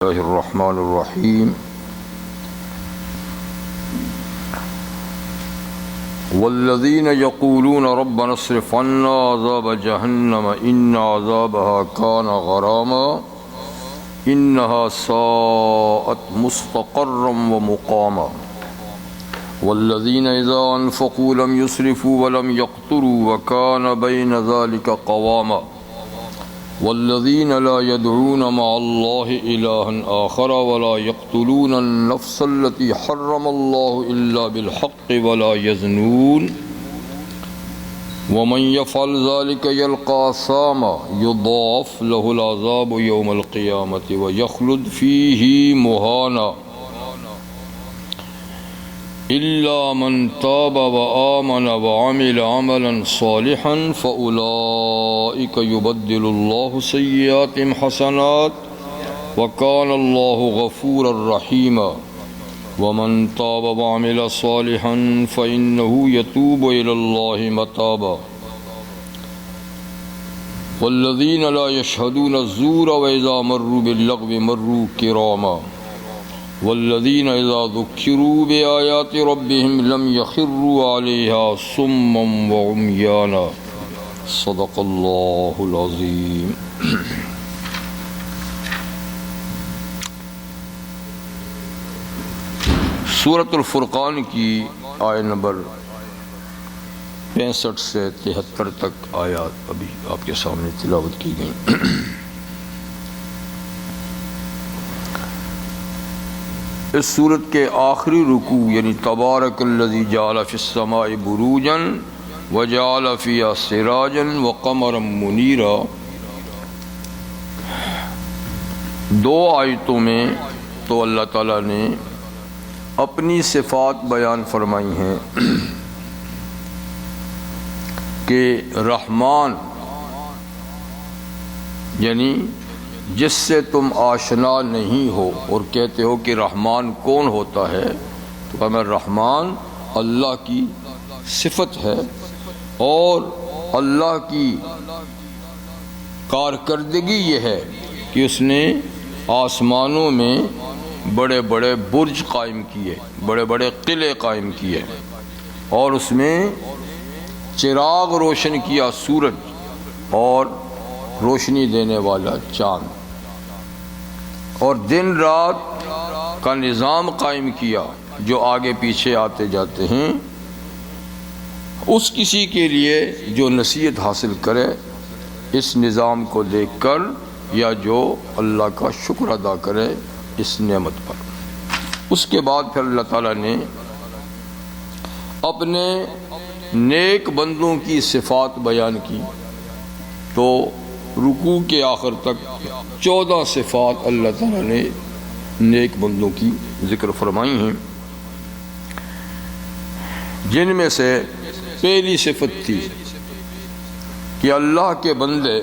اللہ الرحمن الرحیم والذین یقولون ربنا اصرف عنا عذاب جہنم ان عذابها کان غراما انها ساءت مستقرا ومقاما والذین اذا انفقوا لم يسرفوا ولم يقتروا وكان بين ذلك قواما والذین لا يدعون مع الله إلها آخر ولا يقتلون النفس التي حرم الله إلا بالحق ولا يزنون ومن يفعل ذلك يلقى أثاما يضاعف له العذاب يوم القيامة ويخلد فيه مهانا إلا من تاب وآمن وعمل عملا صالحا فأولئك يبدل الله سيئاتهم حسنات وكان الله غفورا رحيما ومن تاب وعمل صالحا فإنه يتوب إلى الله متابا والذين لا يشهدون الزور وإذا مروا باللغو مروا كراما والذین اذا ذکروا بآیات ربهم لم یخروا علیہا صما وعمیانا صدق اللہ العظیم۔ سورۃ الفرقان کی آیت نمبر 65 سے 73 تک آیات ابھی آپ کے سامنے تلاوت کی گئیں۔ اس سورت کے آخری رکوع یعنی تبارک الذی جعل فی السماء بروجا وجعل فیہا سراجا وقمرا منیرا، دو آیتوں میں تو اللہ تعالیٰ نے اپنی صفات بیان فرمائی ہیں کہ رحمان یعنی جس سے تم آشنا نہیں ہو اور کہتے ہو کہ رحمان کون ہوتا ہے، تو کہا میں رحمان اللہ کی صفت ہے اور اللہ کی کارکردگی یہ ہے کہ اس نے آسمانوں میں بڑے بڑے برج قائم کیے، بڑے بڑے قلعے قائم کیے اور اس میں چراغ روشن کیا سورج اور روشنی دینے والا چاند، اور دن رات کا نظام قائم کیا جو آگے پیچھے آتے جاتے ہیں۔ اس کسی کے لیے جو نصیحت حاصل کرے اس نظام کو دیکھ کر یا جو اللہ کا شکر ادا کرے اس نعمت پر۔ اس کے بعد پھر اللہ تعالیٰ نے اپنے نیک بندوں کی صفات بیان کی، تو رکوع کے آخر تک 14 صفات اللہ تعالیٰ نے نیک بندوں کی ذکر فرمائی ہیں، جن میں سے پہلی صفت تھی کہ اللہ کے بندے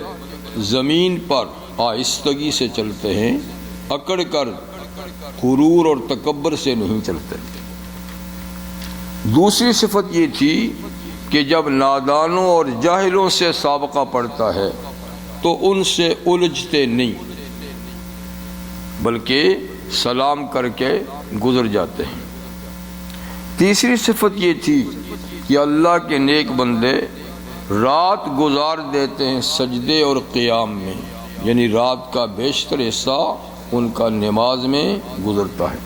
زمین پر آہستگی سے چلتے ہیں، اکڑ کر غرور اور تکبر سے نہیں چلتے۔ دوسری صفت یہ تھی کہ جب نادانوں اور جاہلوں سے سابقہ پڑتا ہے تو ان سے الجھتے نہیں بلکہ سلام کر کے گزر جاتے ہیں۔ تیسری صفت یہ تھی کہ اللہ کے نیک بندے رات گزار دیتے ہیں سجدے اور قیام میں، یعنی رات کا بیشتر حصہ ان کا نماز میں گزرتا ہے۔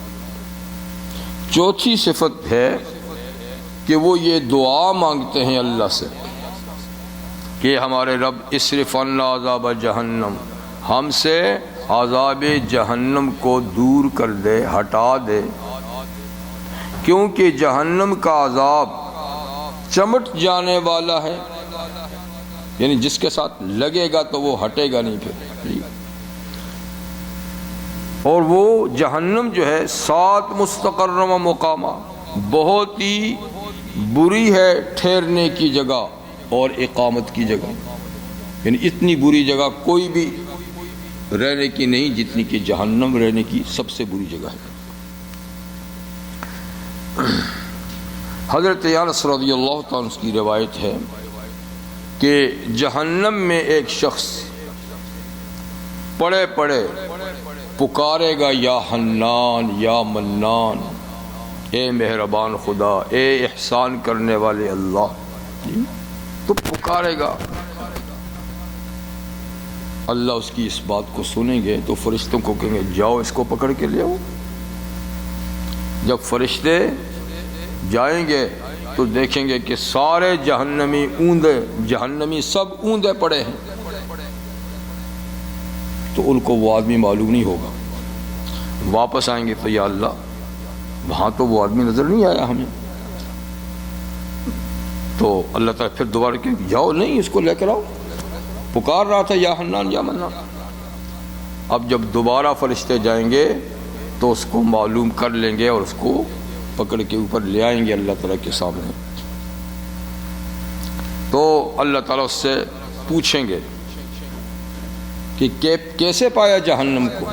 چوتھی صفت ہے کہ وہ یہ دعا مانگتے ہیں اللہ سے کہ ہمارے رب اصرف عنا عذاب جہنم، ہم سے عذاب جہنم کو دور کر دے، ہٹا دے، کیونکہ جہنم کا عذاب چمٹ جانے والا ہے، یعنی جس کے ساتھ لگے گا تو وہ ہٹے گا نہیں پھر، اور وہ جہنم جو ہے سات مستقر و مقامہ، بہت ہی بری ہے ٹھہرنے کی جگہ اور اقامت کی جگہ، یعنی اتنی بری جگہ کوئی بھی رہنے کی نہیں جتنی کہ جہنم رہنے کی سب سے بری جگہ ہے۔ حضرت انس رضی اللہ تعالیٰ عنہ کی روایت ہے کہ جہنم میں ایک شخص پڑے پڑے پکارے گا یا حنان یا منان، اے مہربان خدا، اے احسان کرنے والے اللہ، تو پکارے گا۔ اللہ اس کی اس بات کو سنیں گے تو فرشتوں کو کہیں گے جاؤ اس کو پکڑ کے لے آؤ۔ جب فرشتے جائیں گے تو دیکھیں گے کہ سارے جہنمی اوندے، جہنمی سب اوندے پڑے ہیں، تو ان کو وہ آدمی معلوم نہیں ہوگا۔ واپس آئیں گے تو یا اللہ وہاں تو وہ آدمی نظر نہیں آیا ہمیں، تو اللہ تعالیٰ پھر دوبارہ کہ جاؤ نہیں اس کو لے کر آؤ، پکار رہا تھا یا حنان یا منان۔ اب جب دوبارہ فرشتے جائیں گے تو اس کو معلوم کر لیں گے اور اس کو پکڑ کے اوپر لے آئیں گے اللہ تعالیٰ کے سامنے۔ تو اللہ تعالیٰ اس سے پوچھیں گے کہ کیسے پایا جہنم کو؟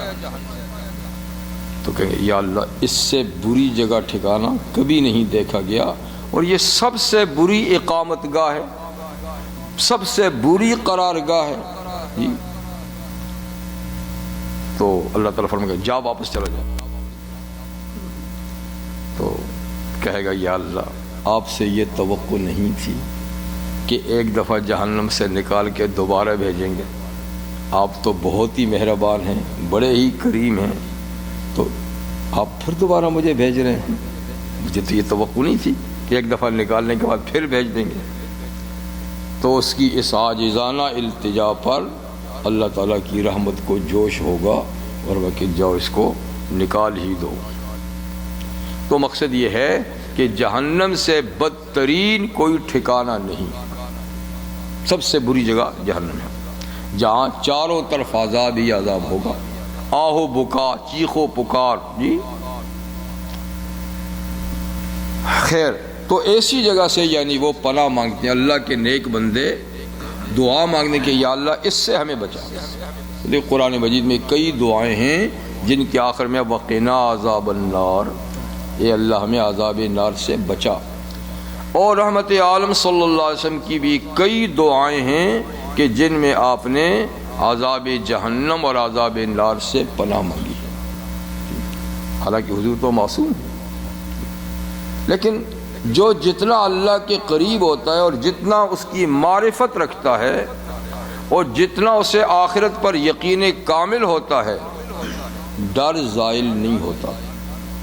تو کہیں گے یا اللہ اس سے بری جگہ ٹھکانہ کبھی نہیں دیکھا گیا، اور یہ سب سے بری اقامت گاہ ہے، سب سے بری قرار گاہ ہے جی۔ تو اللہ تعالیٰ فرمائے گا جا واپس چلا جا۔ تو کہے گا یا اللہ آپ سے یہ توقع نہیں تھی کہ ایک دفعہ جہنم سے نکال کے دوبارہ بھیجیں گے، آپ تو بہت ہی مہربان ہیں، بڑے ہی کریم ہیں، تو آپ پھر دوبارہ مجھے بھیج رہے ہیں؟ مجھے تو یہ توقع نہیں تھی کہ ایک دفعہ نکالنے کے بعد پھر بھیج دیں گے۔ تو اس کی اس عاجزانہ التجا پر اللہ تعالیٰ کی رحمت کو جوش ہوگا اور وہ کہ جاؤ اس کو نکال ہی دو۔ تو مقصد یہ ہے کہ جہنم سے بدترین کوئی ٹھکانہ نہیں، سب سے بری جگہ جہنم ہے، جہاں چاروں طرف عذاب ہی عذاب ہوگا، آہو بکا، چیخو پکار جی۔ خیر، تو ایسی جگہ سے یعنی وہ پناہ مانگتے ہیں، اللہ کے نیک بندے دعا مانگنے کے یا اللہ اس سے ہمیں بچا۔ دیکھ قرآن مجید میں کئی دعائیں ہیں جن کے آخر میں وقنا عذاب النار، اے اللہ ہمیں عذاب نار سے بچا۔ اور رحمت عالم صلی اللہ علیہ وسلم کی بھی کئی دعائیں ہیں کہ جن میں آپ نے عذاب جہنم اور عذاب نار سے پناہ مانگی، حالانکہ حضور تو معصوم ہے، لیکن جو جتنا اللہ کے قریب ہوتا ہے اور جتنا اس کی معرفت رکھتا ہے اور جتنا اسے آخرت پر یقین کامل ہوتا ہے، ڈر زائل نہیں ہوتا،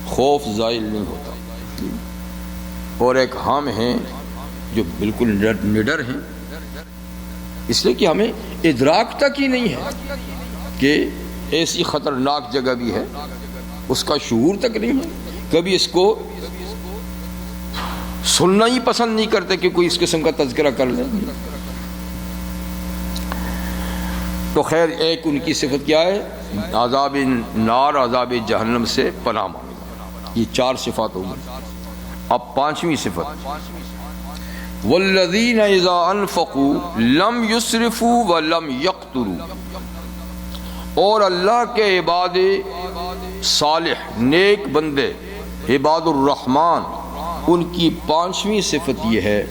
خوف زائل نہیں ہوتا۔ اور ایک ہم ہیں جو بالکل نڈر ہیں، اس لیے کہ ہمیں ادراک تک ہی نہیں ہے کہ ایسی خطرناک جگہ بھی ہے، اس کا شعور تک نہیں ہے، کبھی اس کو سننا ہی پسند نہیں کرتے کہ کوئی اس قسم کا تذکرہ کر لے۔ تو خیر ایک ان کی صفت کیا ہے؟ عذاب نار، عذاب جہنم سے پناہ مانگنا، یہ چار صفات ہوگی۔ اب پانچویں صفت، والذین اذا انفقوا لم یسرفوا ولم یقتروا، اور اللہ کے عباد صالح نیک بندے عباد الرحمن، ان کی پانچویں صفت یہ ہے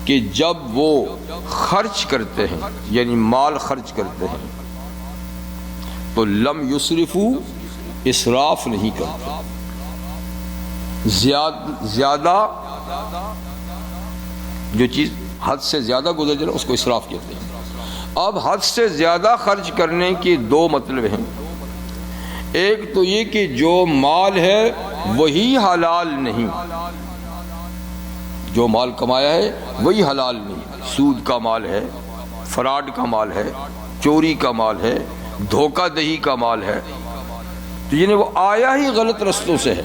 کہ جب وہ خرچ کرتے ہیں یعنی مال خرچ کرتے ہیں تو لم یسرفوا، اسراف نہیں کرتے، زیادہ جو چیز حد سے زیادہ گزر جائے اس کو اسراف کہتے ہیں۔ اب حد سے زیادہ خرچ کرنے کے دو مطلب ہیں، ایک تو یہ کہ جو مال ہے وہی حلال نہیں، جو مال کمایا ہے وہی حلال نہیں، سود کا مال ہے، فراڈ کا مال ہے، چوری کا مال ہے، دھوکہ دہی کا مال ہے، تو یعنی وہ آیا ہی غلط رستوں سے ہے۔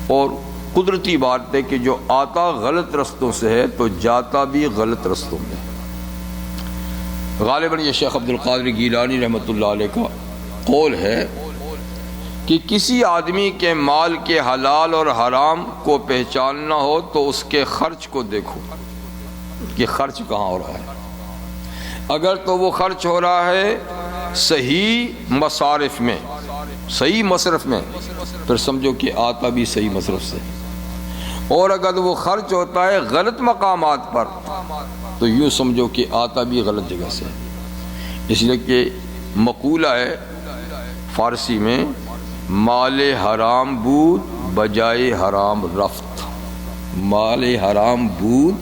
اور قدرتی بات ہے کہ جو آتا غلط رستوں سے ہے تو جاتا بھی غلط رستوں میں۔ غالباً یہ شیخ عبد القادر گیلانی رحمۃ اللہ علیہ کا قول ہے کہ کسی آدمی کے مال کے حلال اور حرام کو پہچاننا ہو تو اس کے خرچ کو دیکھو کہ خرچ کہاں ہو رہا ہے۔ اگر تو وہ خرچ ہو رہا ہے صحیح مصارف میں، صحیح مصرف میں، پھر سمجھو کہ آتا بھی صحیح مصرف سے، اور اگر وہ خرچ ہوتا ہے غلط مقامات پر تو یوں سمجھو کہ آتا بھی غلط جگہ سے۔ اس لیے کہ مقولہ ہے فارسی میں مال حرام بود بجائے حرام رفت. مال حرام بود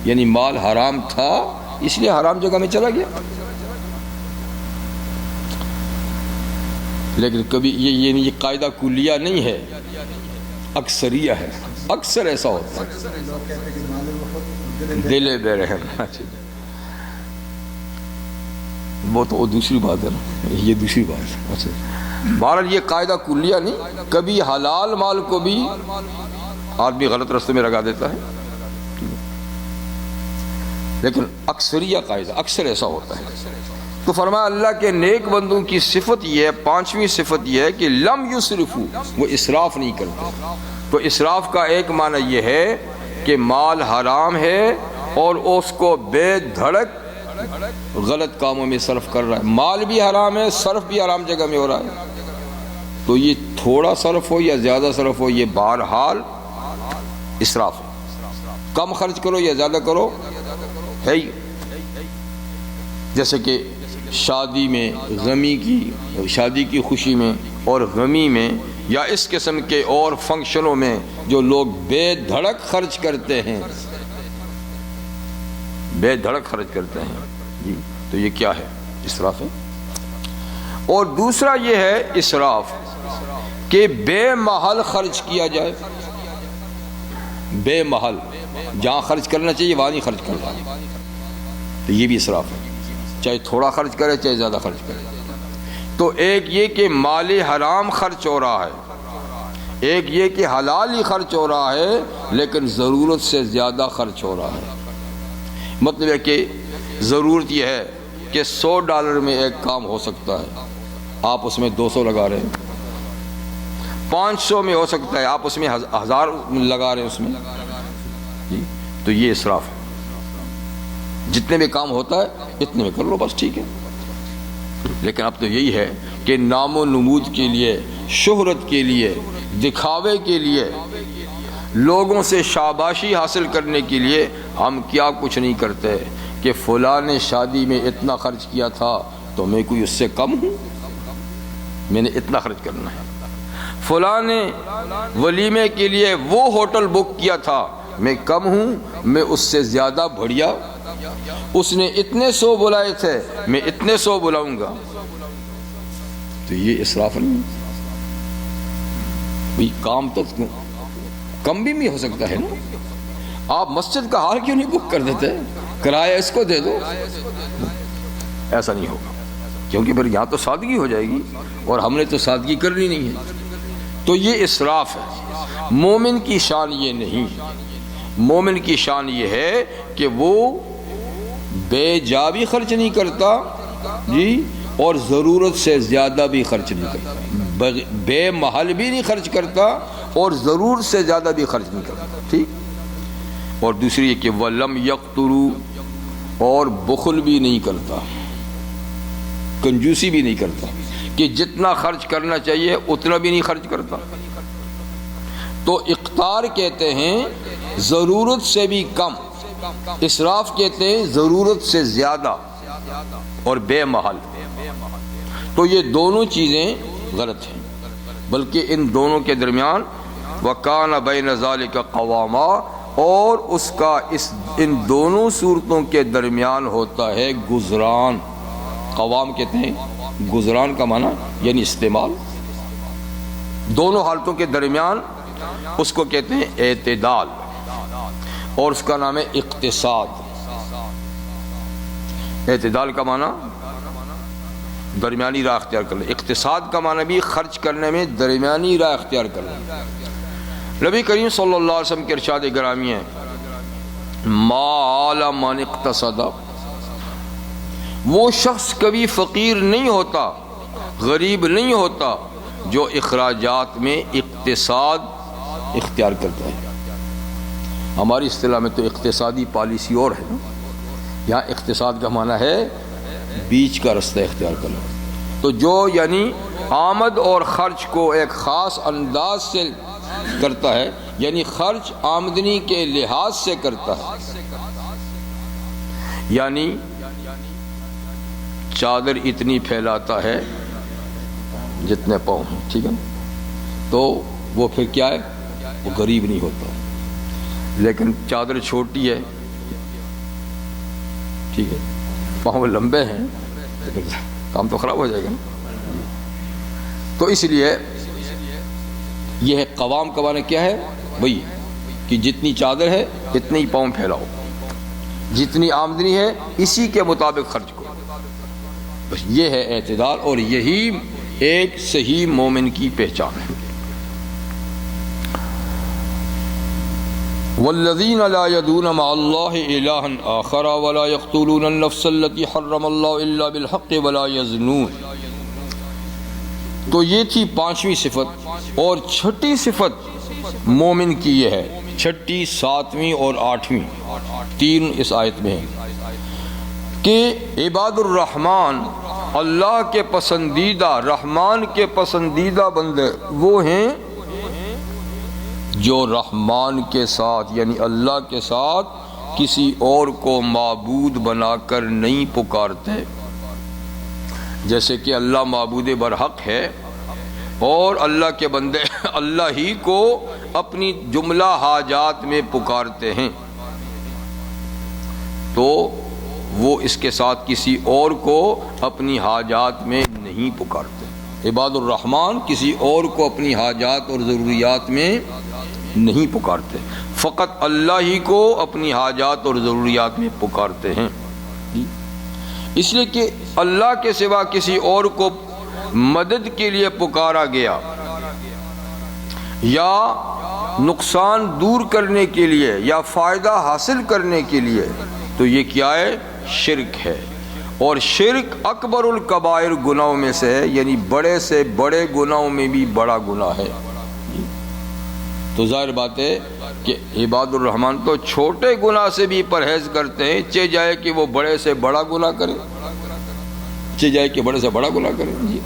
یعنی مال حرام تھا اس لیے حرام جگہ میں چلا گیا. لیکن کبھی یہ قاعدہ کلیہ نہیں ہے، اکثریہ ہے. اکثر ایسا ہوتا ہے دل بے رحم. وہ تو دوسری بات ہے نا، یہ دوسری بات ہے. اچھا بہرحال یہ قاعدہ کلیہ نہیں، کبھی حلال مال کو بھی آدمی غلط راستے میں لگا دیتا ہے، لیکن اکثریہ قاعدہ اکثر ایسا ہوتا ہے. تو فرمایا اللہ کے نیک بندوں کی صفت یہ ہے، پانچویں صفت یہ ہے کہ لم یسرفو، وہ اسراف نہیں کرتے. تو اسراف کا ایک معنی یہ ہے کہ مال حرام ہے اور اس کو بے دھڑک غلط کاموں میں صرف کر رہا ہے. مال بھی حرام ہے، صرف بھی حرام جگہ میں ہو رہا ہے. تو یہ تھوڑا صرف ہو یا زیادہ صرف ہو، یہ بہرحال اسراف ہے. کم خرچ کرو یا زیادہ کرو ہے ہی. جیسے کہ شادی میں شادی کی خوشی میں اور غمی میں یا اس قسم کے اور فنکشنوں میں جو لوگ بے دھڑک خرچ کرتے ہیں، بے دھڑک خرچ کرتے ہیں جی، تو یہ کیا ہے؟ اسراف ہے. اور دوسرا یہ ہے اسراف کہ بے محل خرچ کیا جائے. بے محل، جہاں خرچ کرنا چاہیے وہاں نہیں خرچ کرنا، تو یہ بھی اسراف ہے. چاہے تھوڑا خرچ کرے چاہے زیادہ خرچ کرے. تو ایک یہ کہ مال حرام خرچ ہو رہا ہے، ایک یہ کہ حلال ہی خرچ ہو رہا ہے لیکن ضرورت سے زیادہ خرچ ہو رہا ہے. مطلب ہے کہ ضرورت یہ ہے کہ $100 میں ایک کام ہو سکتا ہے، آپ اس میں 200 لگا رہے ہیں. 500 میں ہو سکتا ہے، آپ اس میں 1000 لگا رہے ہیں اس میں جی. تو یہ اسراف ہے. جتنے میں کام ہوتا ہے اتنے میں کر لو بس، ٹھیک ہے. لیکن اب تو یہی ہے کہ نام و نمود کے لیے، شہرت کے لیے، دکھاوے کے لیے، لوگوں سے شاباشی حاصل کرنے کے لیے ہم کیا کچھ نہیں کرتے کہ فلاں نے شادی میں اتنا خرچ کیا تھا تو میں کوئی اس سے کم ہوں، میں نے اتنا خرچ کرنا ہے. فلاں نے ولیمے کے لیے وہ ہوٹل بک کیا تھا، میں کم ہوں، میں اس سے زیادہ بڑھیا. اس نے اتنے 100 بلائے تھے، میں اتنے 100 بلاؤں گا. تو یہ اسراف نہیں. بھئی کام تو کم بھی ہو سکتا ہے نا. آپ مسجد کا ہال کیوں نہیں بک کر دیتے؟ کرایہ اس کو دے دو. ایسا نہیں ہوگا، کیونکہ پھر یہاں تو سادگی ہو جائے گی اور ہم نے تو سادگی کرنی نہیں ہے. تو یہ اسراف ہے. مومن کی شان یہ نہیں. مومن کی شان یہ ہے کہ وہ بے جا بھی خرچ نہیں کرتا جی، اور ضرورت سے زیادہ بھی خرچ نہیں کرتا. بے محل بھی نہیں خرچ کرتا اور ضرورت سے زیادہ بھی خرچ نہیں کرتا. ٹھیک. اور دوسری یہ کہ وَلَمْ يَقْتُرُ، اور بخل بھی نہیں کرتا، کنجوسی بھی نہیں کرتا کہ جتنا خرچ کرنا چاہیے اتنا بھی نہیں خرچ کرتا. تو اقتار کہتے ہیں ضرورت سے بھی کم، اسراف کہتے ہیں ضرورت سے زیادہ اور بے محل. تو یہ دونوں چیزیں غلط ہیں، بلکہ ان دونوں کے درمیان وَكَانَ بَيْنَ ذَلِكَ قَوَامًا، اور اس کا ان دونوں صورتوں کے درمیان ہوتا ہے گزران. قوام کہتے ہیں گزران کا معنی یعنی استعمال. دونوں حالتوں کے درمیان اس کو کہتے ہیں اعتدال، اور اس کا نام ہے اقتصاد. اعتدال کا معنی درمیانی راہ اختیار کرنا. اقتصاد کا معنی بھی خرچ کرنے میں درمیانی راہ اختیار کرنا. نبی کریم صلی اللہ علیہ وسلم کے ارشاد گرامی ہے ما آل من اقتصد، وہ شخص کبھی فقیر نہیں ہوتا، غریب نہیں ہوتا جو اخراجات میں اقتصاد اختیار کرتا ہے. ہماری اصطلاح میں تو اقتصادی پالیسی اور ہے نا. یہاں اقتصاد کا معنی ہے بیچ کا رستہ اختیار کرنا. تو جو یعنی آمد اور خرچ کو ایک خاص انداز سے کرتا ہے، یعنی خرچ آمدنی کے لحاظ سے کرتا ہے. یعنی چادر اتنی پھیلاتا ہے جتنے پاؤں ہیں، ٹھیک ہے نا، تو وہ پھر کیا ہے، وہ غریب نہیں ہوتا. لیکن چادر چھوٹی ہے، ٹھیک ہے، پاؤں لمبے ہیں، لیکن کام تو خراب ہو جائے گا نا. تو اس لیے یہ ہے قوام کا معنی کیا ہے، وہی کہ جتنی چادر ہے اتنے ہی پاؤں پھیلاؤ، جتنی آمدنی ہے اسی کے مطابق خرچ کرو. بس یہ ہے اعتدال، اور یہی ایک صحیح مومن کی پہچان ہے. والذین لا يدعون مع اللہ الہا آخر ولا یقتلون النفس التي حرم اللہ الا بالحق ولا یزنون. تو یہ تھی 5ویں صفت. اور 6ٹھی صفت مومن کی یہ ہے، 6ٹھی، 7ویں اور 8ویں، 3 اس آیت میں ہیں کہ عباد الرحمن اللہ کے پسندیدہ، رحمان کے پسندیدہ بندے وہ ہیں جو رحمان کے ساتھ یعنی اللہ کے ساتھ کسی اور کو معبود بنا کر نہیں پکارتے. جیسے کہ اللہ معبود برحق ہے اور اللہ کے بندے اللہ ہی کو اپنی جملہ حاجات میں پکارتے ہیں، تو وہ اس کے ساتھ کسی اور کو اپنی حاجات میں نہیں پکارتے. عباد الرحمن کسی اور کو اپنی حاجات اور ضروریات میں نہیں پکارتے، فقط اللہ ہی کو اپنی حاجات اور ضروریات میں پکارتے ہیں. اس لیے کہ اللہ کے سوا کسی اور کو مدد کے لیے پکارا گیا یا نقصان دور کرنے کے لیے یا فائدہ حاصل کرنے کے لیے، تو یہ کیا ہے، شرک ہے. اور شرک اکبر الکبائر گناہوں میں سے ہے، یعنی بڑے سے بڑے گناہوں میں بھی بڑا گناہ ہے. تو ظاہر بات ہے کہ عباد الرحمن تو چھوٹے گناہ سے بھی پرہیز کرتے ہیں، چاہے جائے کہ وہ بڑے سے بڑا گناہ کرے، چاہے جائے کہ بڑے سے بڑا گناہ کرے.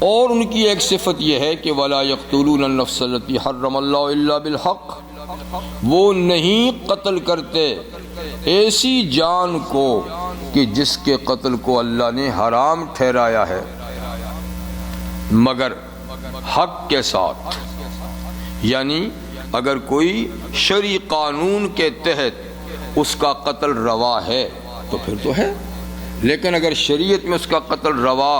اور ان کی ایک صفت یہ ہے کہ وَلَا يَقْتُلُونَ النَّفْسَ الَّتِي حَرَّمَ اللَّهُ إِلَّا بِالْحَقِّ، وہ نہیں قتل کرتے ایسی جان کو کہ جس کے قتل کو اللہ نے حرام ٹھہرایا ہے، مگر حق کے ساتھ. یعنی اگر کوئی شرعی قانون کے تحت اس کا قتل روا ہے تو پھر تو ہے، لیکن اگر شریعت میں اس کا قتل روا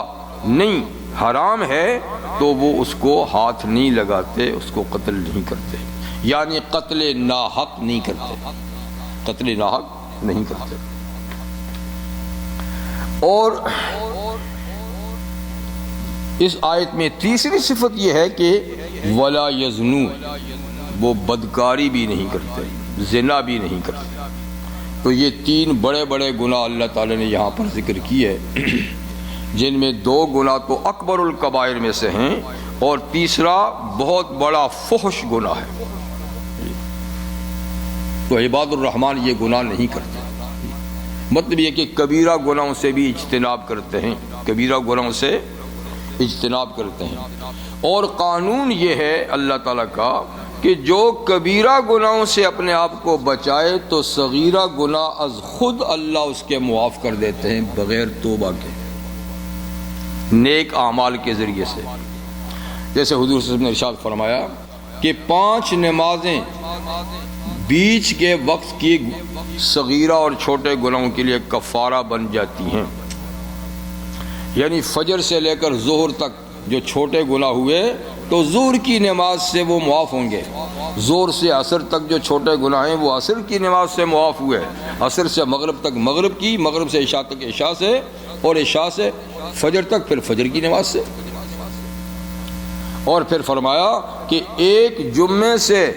نہیں، حرام ہے، تو وہ اس کو ہاتھ نہیں لگاتے، اس کو قتل نہیں کرتے. یعنی قتل ناحق نہیں کرتے، قتل ناحق نہیں کرتے. اور اس آیت میں تیسری صفت یہ ہے کہ ولا یزنون، وہ بدکاری بھی نہیں کرتے، زنا بھی نہیں کرتے. تو یہ 3 بڑے بڑے گناہ اللہ تعالی نے یہاں پر ذکر کیے، جن میں 2 گناہ تو اکبر الکبائر میں سے ہیں اور تیسرا بہت بڑا فحش گناہ ہے. تو عباد الرحمن یہ گناہ نہیں کرتے. مطلب یہ کہ کبیرہ گناہوں سے بھی اجتناب کرتے ہیں، کبیرہ گناہوں سے اجتناب کرتے ہیں. اور قانون یہ ہے اللہ تعالیٰ کا کہ جو کبیرہ گناہوں سے اپنے آپ کو بچائے تو صغیرہ گناہ از خود اللہ اس کے معاف کر دیتے ہیں بغیر توبہ کے، نیک اعمال کے ذریعے سے. جیسے حضور صلی اللہ علیہ وسلم نے ارشاد فرمایا کہ 5 نمازیں بیچ کے وقت کی صغیرہ اور چھوٹے گناہوں کے لیے کفارہ بن جاتی ہیں. یعنی فجر سے لے کر ظہر تک جو چھوٹے گناہ ہوئے تو ظہر کی نماز سے وہ معاف ہوں گے. ظہر سے عصر تک جو چھوٹے گناہ ہیں وہ عصر کی نماز سے معاف ہوئے، عصر سے مغرب تک مغرب کی، مغرب سے عشاء تک عشاء سے، اور عشاء سے فجر تک پھر فجر کی نماز سے. اور پھر فرمایا کہ ایک جمعے سے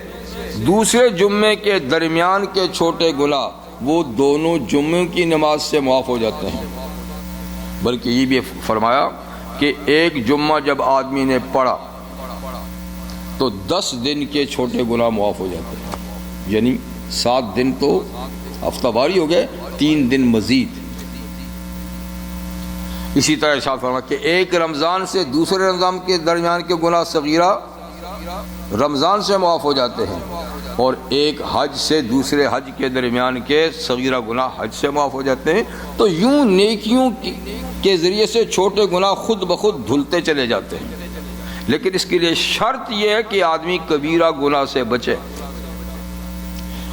دوسرے جمعے کے درمیان کے چھوٹے گناہ وہ دونوں جمعوں کی نماز سے معاف ہو جاتے ہیں. بلکہ یہ بھی فرمایا کہ ایک جمعہ جب آدمی نے پڑھا تو 10 دن کے چھوٹے گناہ معاف ہو جاتے ہیں. یعنی 7 دن تو ہفتہ واری ہو گئے، 3 دن مزید. اسی طرح ارشاد فرمایا کہ ایک رمضان سے دوسرے رمضان کے درمیان کے گناہ صغیرہ رمضان سے معاف ہو جاتے ہیں. اور ایک حج سے دوسرے حج کے درمیان کے صغیرہ گناہ حج سے معاف ہو جاتے ہیں. تو یوں نیکیوں کے ذریعے سے چھوٹے گناہ خود بخود دھلتے چلے جاتے ہیں. لیکن اس کے لیے شرط یہ ہے کہ آدمی کبیرہ گناہ سے بچے،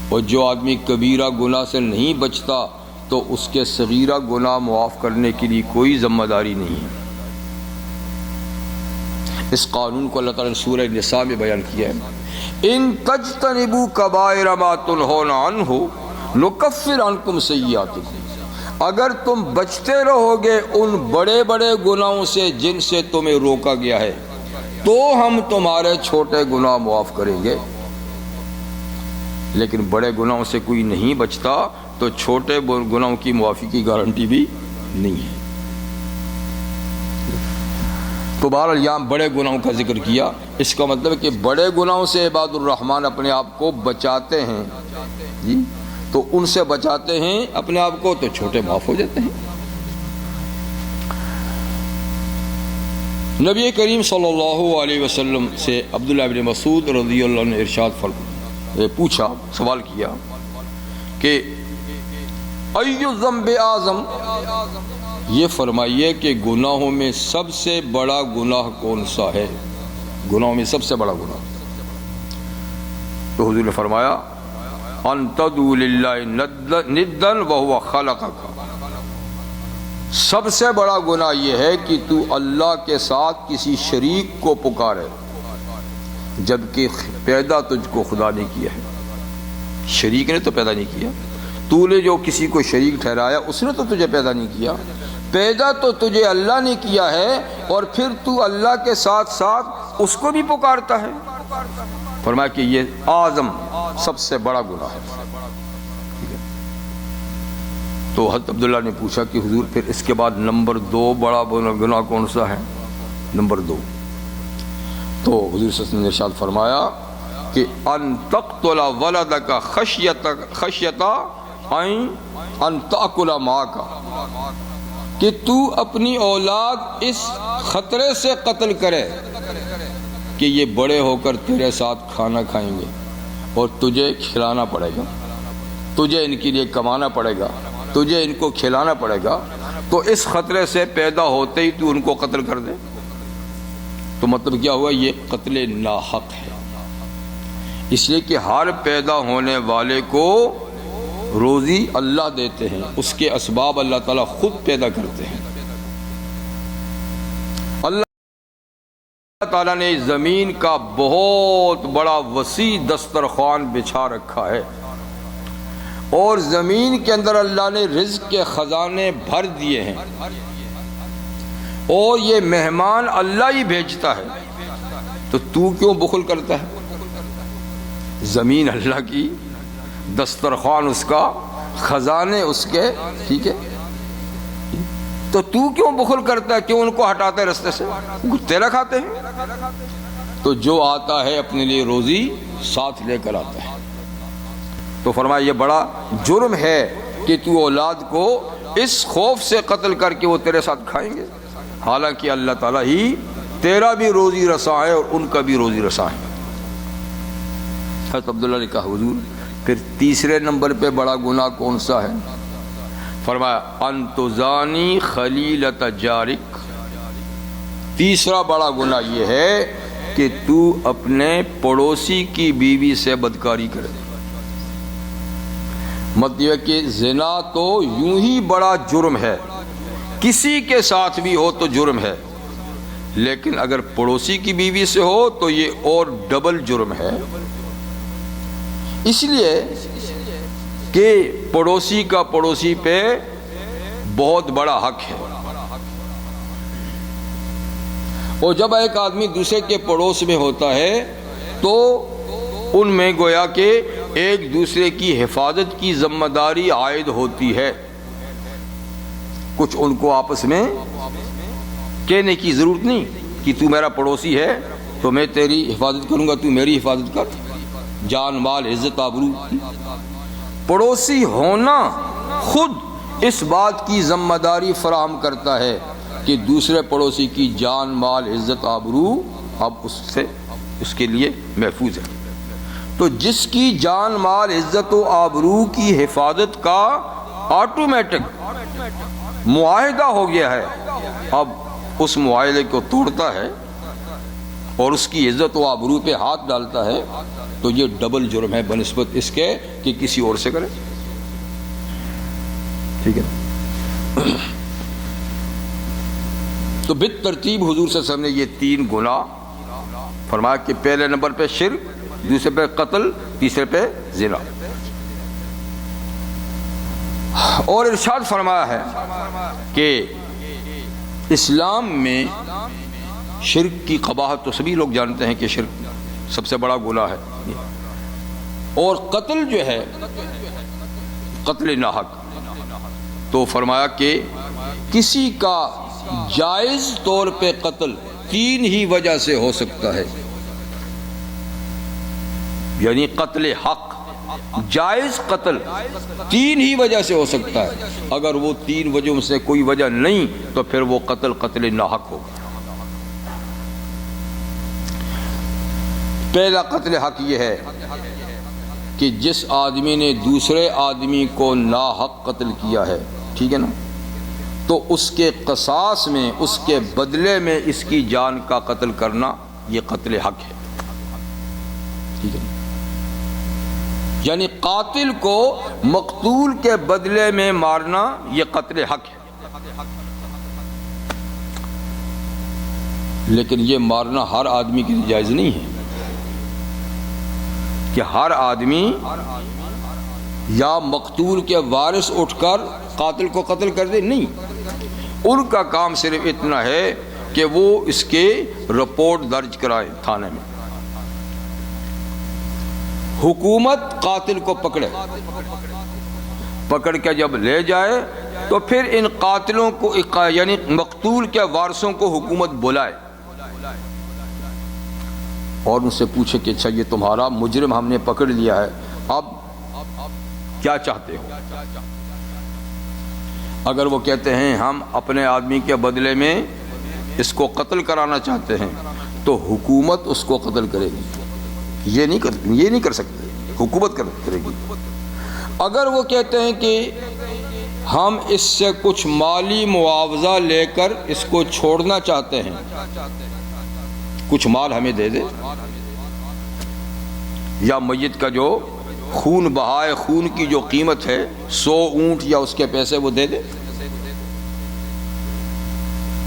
اور جو آدمی کبیرہ گناہ سے نہیں بچتا تو اس کے صغیرہ گناہ معاف کرنے کے لیے کوئی ذمہ داری نہیں ہے. اس قانون کو اللہ تعالیٰ نے سورہ نساء میں بیان کیا ہے. ان تجتنبوا کبائر ما تنہون عنہ نکفر عنکم سیئاتکم، اگر تم بچتے رہو گے ان بڑے بڑے گناہوں سے جن سے تمہیں روکا گیا ہے تو ہم تمہارے چھوٹے گناہ معاف کریں گے. لیکن بڑے گناہوں سے کوئی نہیں بچتا تو چھوٹے گناہوں کی معافی کی گارنٹی بھی نہیں ہے. تو بہرحال یہاں بڑے گناہوں کا ذکر کیا. اس کا مطلب ہے کہ بڑے گناہوں سے عباد الرحمن اپنے آپ کو بچاتے ہیں جی، تو ان سے بچاتے ہیں اپنے آپ کو تو چھوٹے معاف ہو جاتے ہیں. نبی کریم صلی اللہ علیہ وسلم سے عبداللہ بن مسعود رضی اللہ عنہ نے ارشاد پوچھا، سوال کیا کہ ای الذنب اعظم، یہ فرمائیے کہ گناہوں میں سب سے بڑا گناہ کون سا ہے؟ گناہوں میں سب سے بڑا گناہ. تو حضور نے فرمایا ان تدعو للہ ندا وہو خلقک، سب سے بڑا گناہ یہ ہے کہ تو اللہ کے ساتھ کسی شریک کو پکارے جبکہ پیدا تجھ کو خدا نے کیا ہے. شریک نے تو پیدا نہیں کیا، تو نے جو کسی کو شریک ٹھہرایا اس نے تو تجھے پیدا نہیں کیا. پیدا تو تجھے اللہ نے کیا ہے اور پھر تو اللہ کے ساتھ ساتھ اس کو بھی پکارتا ہے. فرمایا کہ یہ اعظم سب سے بڑا گناہ ہے. تو حضرت عبداللہ نے پوچھا کہ حضور پھر اس کے بعد نمبر 2 بڑا گناہ کون سا ہے؟ نمبر 2. تو حضور صلی اللہ علیہ وسلم نے ارشاد فرمایا کہ ان تقتل ولدک خشیۃ ان تأکل معک، کہ تو اپنی اولاد اس خطرے سے قتل کرے کہ یہ بڑے ہو کر تیرے ساتھ کھانا کھائیں گے اور تجھے کھلانا پڑے گا، تجھے ان کے لیے کمانا پڑے گا، تجھے ان کو کھلانا پڑے گا. تو اس خطرے سے پیدا ہوتے ہی تو ان کو قتل کر دے. تو مطلب کیا ہوا؟ یہ قتل ناحق ہے. اس لیے کہ ہر پیدا ہونے والے کو روزی اللہ دیتے ہیں، اس کے اسباب اللہ تعالیٰ خود پیدا کرتے ہیں. اللہ تعالیٰ نے زمین کا بہت بڑا وسیع دسترخوان بچھا رکھا ہے اور زمین کے اندر اللہ نے رزق کے خزانے بھر دیے ہیں، اور یہ مہمان اللہ ہی بھیجتا ہے. تو کیوں بخل کرتا ہے؟ زمین اللہ کی، دسترخوان اس کا، خزانے اس کے، ٹھیک ہے. تو کیوں بخل کرتا ہے؟ کیوں ان کو ہٹاتا ہے رستے سے؟ تیرا کھاتے ہیں. تو جو آتا ہے اپنے لیے روزی ساتھ لے کر آتا ہے. تو فرمایا یہ بڑا جرم ہے کہ تو اولاد کو اس خوف سے قتل کر کے وہ تیرے ساتھ کھائیں گے، حالانکہ اللہ تعالیٰ ہی تیرا بھی روزی رساں ہے اور ان کا بھی روزی رساں ہے. حضرت عبداللہ نے کہا حضور پھر تیسرے نمبر پہ بڑا گناہ کون سا ہے؟ فرمایا ان تزانی خلیلۃ جارک، تیسرا بڑا گناہ یہ ہے کہ تو اپنے پڑوسی کی بیوی سے بدکاری کرے. مطلب کہ زنا تو یوں ہی بڑا جرم ہے، کسی کے ساتھ بھی ہو تو جرم ہے، لیکن اگر پڑوسی کی بیوی سے ہو تو یہ اور ڈبل جرم ہے. اس لیے کہ پڑوسی کا پڑوسی پہ بہت بڑا حق ہے. اور جب ایک آدمی دوسرے کے پڑوس میں ہوتا ہے تو ان میں گویا کہ ایک دوسرے کی حفاظت کی ذمہ داری عائد ہوتی ہے. کچھ ان کو آپس میں کہنے کی ضرورت نہیں کہ تو میرا پڑوسی ہے تو میں تیری حفاظت کروں گا، تو میری حفاظت کر. جان مال عزت آبرو، پڑوسی ہونا خود اس بات کی ذمہ داری فراہم کرتا ہے کہ دوسرے پڑوسی کی جان مال عزت آبرو اب اس کے لیے محفوظ ہے. تو جس کی جان مال عزت و آبرو کی حفاظت کا آٹومیٹک معاہدہ ہو گیا ہے، اب اس معاہدے کو توڑتا ہے اور اس کی عزت و آبرو پہ ہاتھ ڈالتا ہے، تو یہ ڈبل جرم ہے بنسبت اس کے کہ کسی اور سے کرے. ٹھیک ہے نا؟ تو بالترتیب حضور صلی اللہ علیہ وسلم نے یہ 3 گناہ فرمایا کہ پہلے نمبر پہ شرک، دوسرے پہ قتل، تیسرے پہ زنا. اور ارشاد فرمایا ہے کہ اسلام میں شرک کی قباحت تو سبھی لوگ جانتے ہیں کہ شرک سب سے بڑا گناہ ہے، اور قتل جو ہے قتل ناحق، تو فرمایا کہ کسی کا جائز طور پہ قتل 3 ہی وجہ سے ہو سکتا ہے، یعنی قتل حق جائز قتل 3 ہی وجہ سے ہو سکتا ہے. اگر وہ 3 وجہوں سے کوئی وجہ نہیں تو پھر وہ قتل ناحق ہوگا. پہلا قتل حق یہ ہے کہ جس آدمی نے دوسرے آدمی کو ناحق قتل کیا ہے، ٹھیک ہے نا، تو اس کے قصاص میں، اس کے بدلے میں اس کی جان کا قتل کرنا یہ قتل حق ہے. ٹھیک ہے، یعنی قاتل کو مقتول کے بدلے میں مارنا یہ قتل حق ہے. لیکن یہ مارنا ہر آدمی کے لیے جائز نہیں ہے کہ ہر آدمی یا مقتول کے وارث اٹھ کر قاتل کو قتل کر دے. نہیں، ان کا کام صرف اتنا ہے کہ وہ اس کے رپورٹ درج کرائیں تھانے میں، حکومت قاتل کو پکڑ کے جب لے جائے تو پھر ان قاتلوں کو یعنی مقتول کے وارثوں کو حکومت بلائے اور ان سے پوچھے کہ اچھا یہ تمہارا مجرم ہم نے پکڑ لیا ہے، اب کیا چاہتے ہو؟ اگر وہ کہتے ہیں ہم اپنے آدمی کے بدلے میں اس کو قتل کرانا چاہتے ہیں تو حکومت اس کو قتل کرے گی. یہ نہیں کر سکتے، حکومت کرے گی. اگر وہ کہتے ہیں کہ ہم اس سے کچھ مالی معاوضہ لے کر اس کو چھوڑنا چاہتے ہیں، کچھ مال ہمیں دے دے، یا میت کا جو خون بہائے، خون کی جو قیمت ہے 100 اونٹ یا اس کے پیسے وہ دے دے،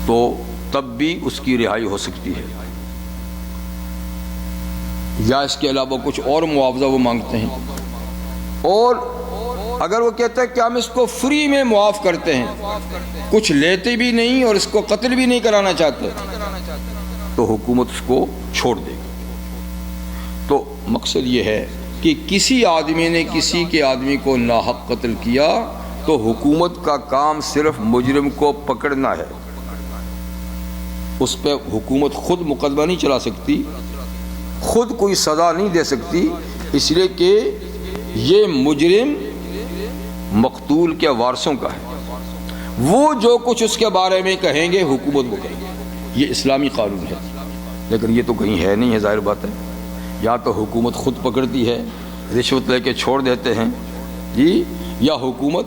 تو تب بھی اس کی رہائی ہو سکتی ہے. یا اس کے علاوہ کچھ اور معاوضہ وہ مانگتے ہیں. اور اگر وہ کہتے ہیں کہ ہم اس کو فری میں معاف کرتے ہیں، کچھ لیتے بھی نہیں اور اس کو قتل بھی نہیں کرانا چاہتے، تو حکومت اس کو چھوڑ دے گی. تو مقصد یہ ہے کہ کسی آدمی نے کسی کے آدمی کو ناحق قتل کیا تو حکومت کا کام صرف مجرم کو پکڑنا ہے. اس پہ حکومت خود مقدمہ نہیں چلا سکتی، خود کوئی سزا نہیں دے سکتی، اس لیے کہ یہ مجرم مقتول کے وارثوں کا ہے. وہ جو کچھ اس کے بارے میں کہیں گے حکومت وہ کہے گی. یہ اسلامی قانون ہے، لیکن یہ تو کہیں ہے نہیں ہے. ظاہر بات ہے، یا تو حکومت خود پکڑتی ہے، رشوت لے کے چھوڑ دیتے ہیں جی، یا حکومت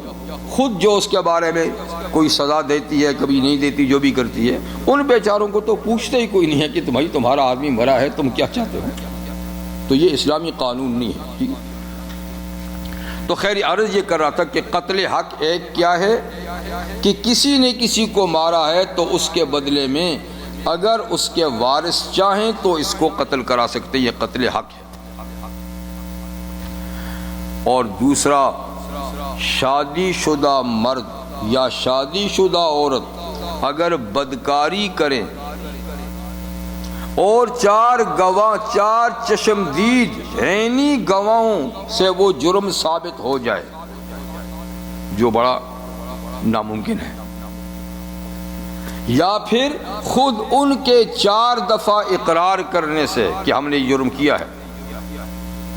خود جو اس کے بارے میں کوئی سزا دیتی ہے، کبھی نہیں دیتی، جو بھی کرتی ہے. ان بیچاروں کو تو پوچھتے ہی کوئی نہیں ہے کہ تمہارا آدمی مرا ہے، تم کیا چاہتے ہو. تو یہ اسلامی قانون نہیں ہے. ٹھیک ہے، تو خیر عرض یہ کر رہا تھا کہ قتل حق ایک کیا ہے کہ کسی نے کسی کو مارا ہے تو اس کے بدلے میں اگر اس کے وارث چاہیں تو اس کو قتل کرا سکتے، یہ قتل حق ہے. اور دوسرا، شادی شدہ مرد یا شادی شدہ عورت اگر بدکاری کریں اور 4 گواہ، 4 چشمدید عینی گواہوں سے وہ جرم ثابت ہو جائے، جو بڑا ناممکن ہے، یا پھر خود ان کے 4 دفعہ اقرار کرنے سے کہ ہم نے یہ جرم کیا ہے،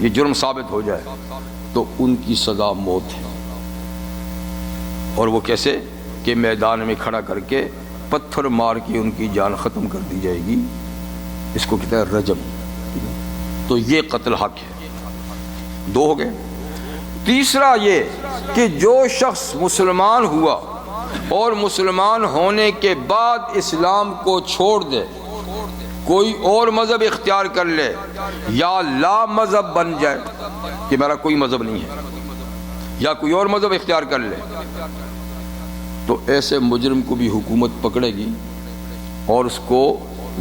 یہ جرم ثابت ہو جائے، تو ان کی سزا موت ہے. اور وہ کیسے کہ میدان میں کھڑا کر کے پتھر مار کے ان کی جان ختم کر دی جائے گی. اس کو کہتے ہیں رجم. تو یہ قتل حق ہے. دو ہو گئے۔ تیسرا یہ کہ جو شخص مسلمان ہوا اور مسلمان ہونے کے بعد اسلام کو چھوڑ دے، کوئی اور مذہب اختیار کر لے یا لا مذہب بن جائے کہ میرا کوئی مذہب نہیں ہے، یا کوئی اور مذہب اختیار کر لے، تو ایسے مجرم کو بھی حکومت پکڑے گی اور اس کو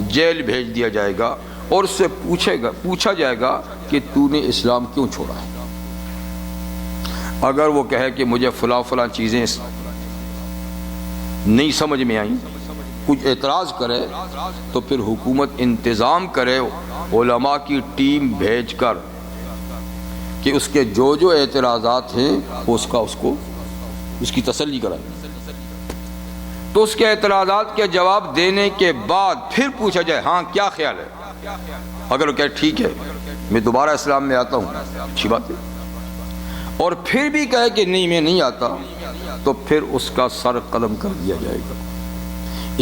جیل بھیج دیا جائے گا اور اس سے پوچھا جائے گا کہ تو نے اسلام کیوں چھوڑا ہے۔ اگر وہ کہے کہ مجھے فلاں فلاں چیزیں نہیں سمجھ میں آئیں، کچھ اعتراض کرے، تو پھر حکومت انتظام کرے علماء کی ٹیم بھیج کر کہ اس کے جو جو اعتراضات ہیں اس کی تسلی کرائے، تو اس کے اعتراضات کے جواب دینے کے بعد پھر پوچھا جائے ہاں کیا خیال ہے۔ اگر وہ کہے ٹھیک ہے میں دوبارہ اسلام میں آتا ہوں، اچھی بات ہے، اور پھر بھی کہے کہ نہیں میں نہیں آتا، تو پھر اس کا سر قلم کر دیا جائے گا،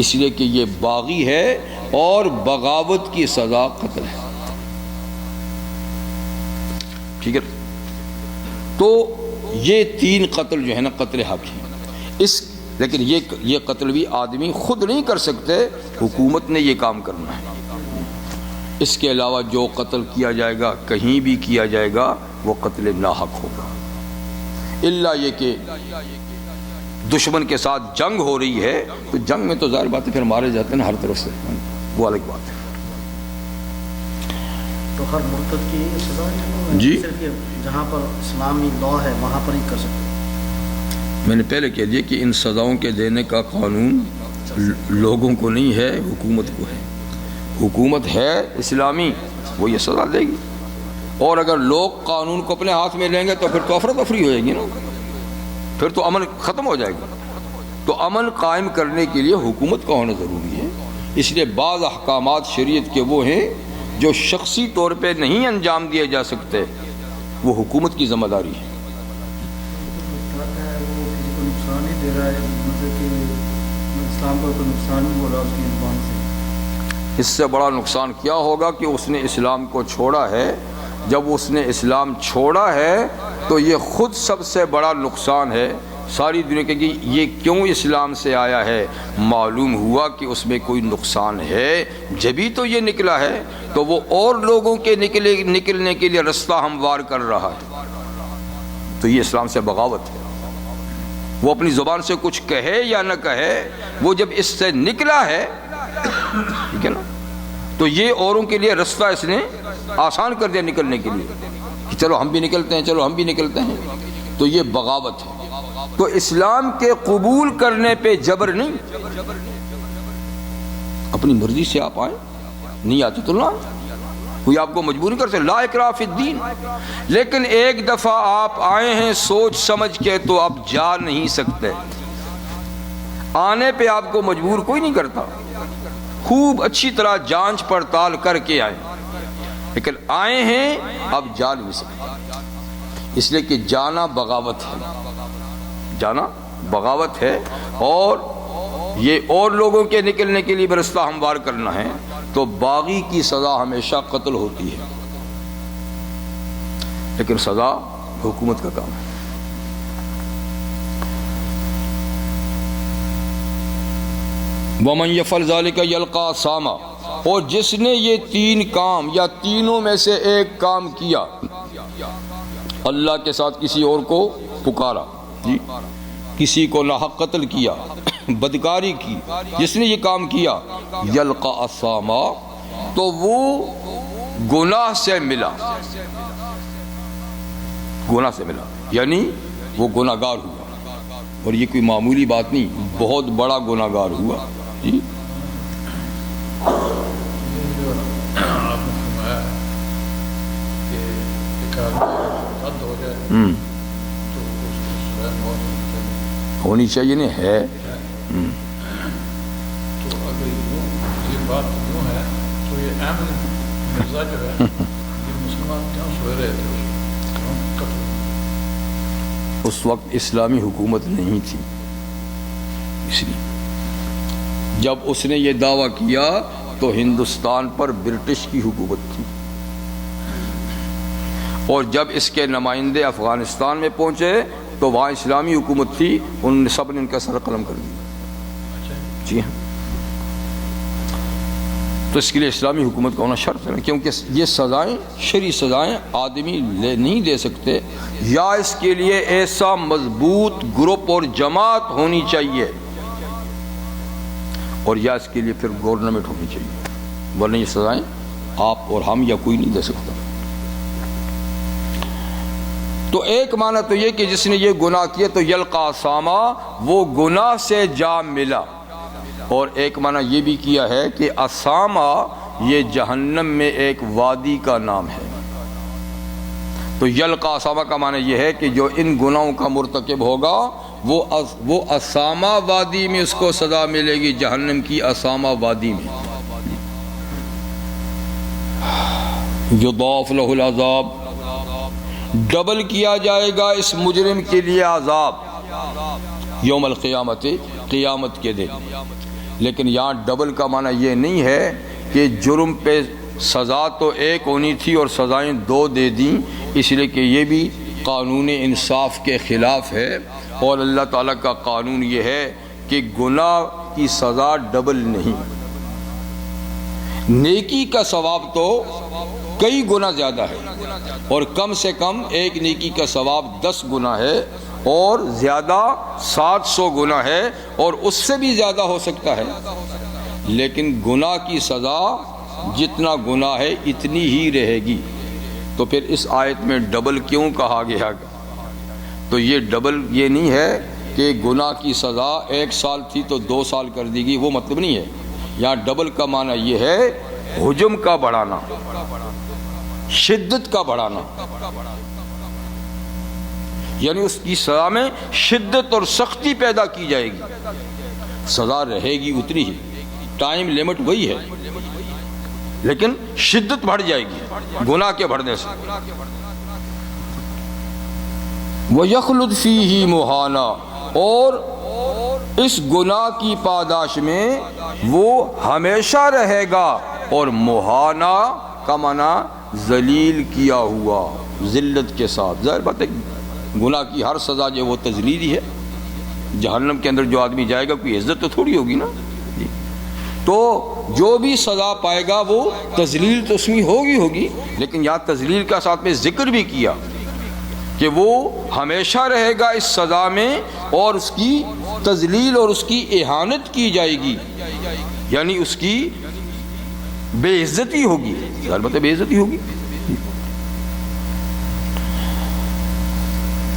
اس لیے کہ یہ باغی ہے اور بغاوت کی سزا قتل ہے۔ ٹھیک ہے، تو یہ تین قتل جو ہے نا قتل حق ہیں۔ لیکن یہ قتل بھی آدمی خود نہیں کر سکتے، حکومت نے یہ کام کرنا ہے۔ اس کے علاوہ جو قتل کیا جائے گا کہیں بھی کیا جائے گا وہ قتل ناحق ہوگا، الا یہ کہ دشمن کے ساتھ جنگ ہو رہی ہے تو جنگ میں تو ظاہر بات ہے پھر مارے جاتے ہیں نا ہر طرف سے، وہ الگ بات ہے۔ تو ہر مرتد کی سزا جی صرف جہاں پر اسلامی لا ہے وہاں پر ہی کر سکتے ہیں۔ میں نے پہلے کہہ دیا کہ ان سزاؤں کے دینے کا قانون لوگوں کو نہیں ہے، حکومت کو ہے۔ حکومت ہے اسلامی، وہ یہ سزا دے گی، اور اگر لوگ قانون کو اپنے ہاتھ میں لیں گے تو پھر تو افراتفری ہو جائے گی نا، پھر تو امن ختم ہو جائے گا۔ تو امن قائم کرنے کے لیے حکومت کا ہونا ضروری ہے۔ اس لیے بعض احکامات شریعت کے وہ ہیں جو شخصی طور پہ نہیں انجام دیے جا سکتے، وہ حکومت کی ذمہ داری ہے۔ اس سے بڑا نقصان کیا ہوگا کہ اس نے اسلام کو چھوڑا ہے۔ جب اس نے اسلام چھوڑا ہے تو یہ خود سب سے بڑا نقصان ہے۔ ساری دنیا کہ یہ کیوں اسلام سے آیا ہے، معلوم ہوا کہ اس میں کوئی نقصان ہے، جبھی تو یہ نکلا ہے، تو وہ اور لوگوں کے نکلنے کے لیے رستہ ہموار کر رہا ہے، تو یہ اسلام سے بغاوت ہے۔ وہ اپنی زبان سے کچھ کہے یا نہ کہے، وہ جب اس سے نکلا ہے، ٹھیک ہے نا، تو یہ اوروں کے لیے رستہ اس نے آسان کر دیا نکلنے کے لیے کہ چلو ہم بھی نکلتے ہیں، چلو ہم بھی نکلتے ہیں، تو یہ بغاوت ہے۔ تو اسلام کے قبول کرنے پہ جبر نہیں، اپنی مرضی سے آپ آئیں، نہیں آتے تو نہ آئیں، کوئی آپ کو مجبور نہیں کر سکتا، لا اکراہ فی الدین۔ لیکن ایک دفعہ آپ آئے ہیں سوچ سمجھ کے تو آپ جا نہیں سکتے، آنے پہ آپ کو مجبور کوئی نہیں کرتا، خوب اچھی طرح جانچ پڑتال کر کے آئیں، لیکن آئے ہیں اب جا نہیں سکتے، اس لیے کہ جانا بغاوت ہے، جانا بغاوت ہے، اور یہ اور لوگوں کے نکلنے کے لیے رستہ ہموار کرنا ہے۔ تو باغی کی سزا ہمیشہ قتل ہوتی ہے، لیکن سزا حکومت کا کام ہے۔ وَمَنْ يَفْعَلْ ذَلِكَ يَلْقَى أَثَامًا، اور جس نے یہ تین کام یا تینوں میں سے ایک کام کیا، اللہ کے ساتھ کسی اور کو پکارا، جی کسی کو ناحق قتل کیا، بدکاری کی، جس نے یہ کام کیا، یلقا اثاما، تو وہ گناہ سے ملا، گناہ سے ملا، یعنی وہ گناہ گار ہوا، اور یہ کوئی معمولی بات نہیں، بہت بڑا گناہ گار ہوا۔ جی ہونی چاہیے نہیں ہے۔ تو اگر یہ بات یوں ہے تو یہ احمد مرزا جو ہے یہ مسلمان کیوں سوئے رہے تھے؟ اس وقت اسلامی حکومت نہیں تھی، اس لیے جب اس نے یہ دعویٰ کیا تو ہندوستان پر برٹش کی حکومت تھی، اور جب اس کے نمائندے افغانستان میں پہنچے تو وہاں اسلامی حکومت تھی، انہوں نے سب نے ان کا سر قلم کر دیا۔ جی ہاں، تو اس کے لیے اسلامی حکومت کا ہونا شرط ہے، کیونکہ یہ سزائیں شرعی سزائیں آدمی نہیں دے سکتے، یا اس کے لیے ایسا مضبوط گروپ اور جماعت ہونی چاہیے، اور یا اس کے لیے پھر گورنمنٹ ہونی چاہیے، ورنہ یہ سزائیں آپ اور ہم یا کوئی نہیں دے سکتا۔ تو ایک معنی تو یہ کہ جس نے یہ گناہ کیا تو یلقا ساما، وہ گناہ سے جا ملا، اور ایک معنی یہ بھی کیا ہے کہ اسامہ یہ جہنم میں ایک وادی کا نام ہے۔ تو یلقا اسامہ کا معنی یہ ہے کہ جو ان گناہوں کا مرتکب ہوگا وہ اسامہ وادی میں اس کو سزا ملے گی، جہنم کی اسامہ وادی میں۔ یضاعف لہ العذاب، ڈبل کیا جائے گا اس مجرم کے لیے عذاب یوم القیامت، قیامت کے دن۔ لیکن یہاں ڈبل کا معنی یہ نہیں ہے کہ جرم پہ سزا تو ایک ہونی تھی اور سزائیں دو دے دیں، اس لیے کہ یہ بھی قانون انصاف کے خلاف ہے، اور اللہ تعالیٰ کا قانون یہ ہے کہ گناہ کی سزا ڈبل نہیں، نیکی کا ثواب تو کئی گنا زیادہ ہے، اور کم سے کم ایک نیکی کا ثواب 10 گنا ہے، اور زیادہ 700 گنا ہے، اور اس سے بھی زیادہ ہو سکتا ہے۔ لیکن گناہ کی سزا جتنا گناہ ہے اتنی ہی رہے گی۔ تو پھر اس آیت میں ڈبل کیوں کہا گیا؟ تو یہ ڈبل یہ نہیں ہے کہ گناہ کی سزا 1 سال تھی تو 2 سال کر دی گئی، وہ مطلب نہیں ہے۔ یہاں ڈبل کا معنی یہ ہے حجم کا بڑھانا، شدت کا بڑھانا، یعنی اس کی سزا میں شدت اور سختی پیدا کی جائے گی، سزا رہے گی اتنی ہی، ٹائم لیمٹ وہی ہے، لیکن شدت بڑھ جائے گی گناہ کے بڑھنے سے۔ وَيَخْلُدْ فِيهِ مُهَانًا، اور اس گناہ کی پاداش میں وہ ہمیشہ رہے گا، اور مہانا کا معنی ذلیل کیا ہوا، ذلت کے ساتھ۔ ظاہر بات ہے گناہ کی ہر سزا جو وہ تذلیل ہی ہے، جہنم کے اندر جو آدمی جائے گا کوئی عزت تو تھوڑی ہوگی نا، تو جو بھی سزا پائے گا وہ تذلیل تو اس میں ہوگی، لیکن یہاں تذلیل کا ساتھ میں ذکر بھی کیا کہ وہ ہمیشہ رہے گا اس سزا میں، اور اس کی تذلیل اور اس کی اہانت کی جائے گی، یعنی اس کی بے عزتی ہوگی، البتہ بے عزتی ہوگی۔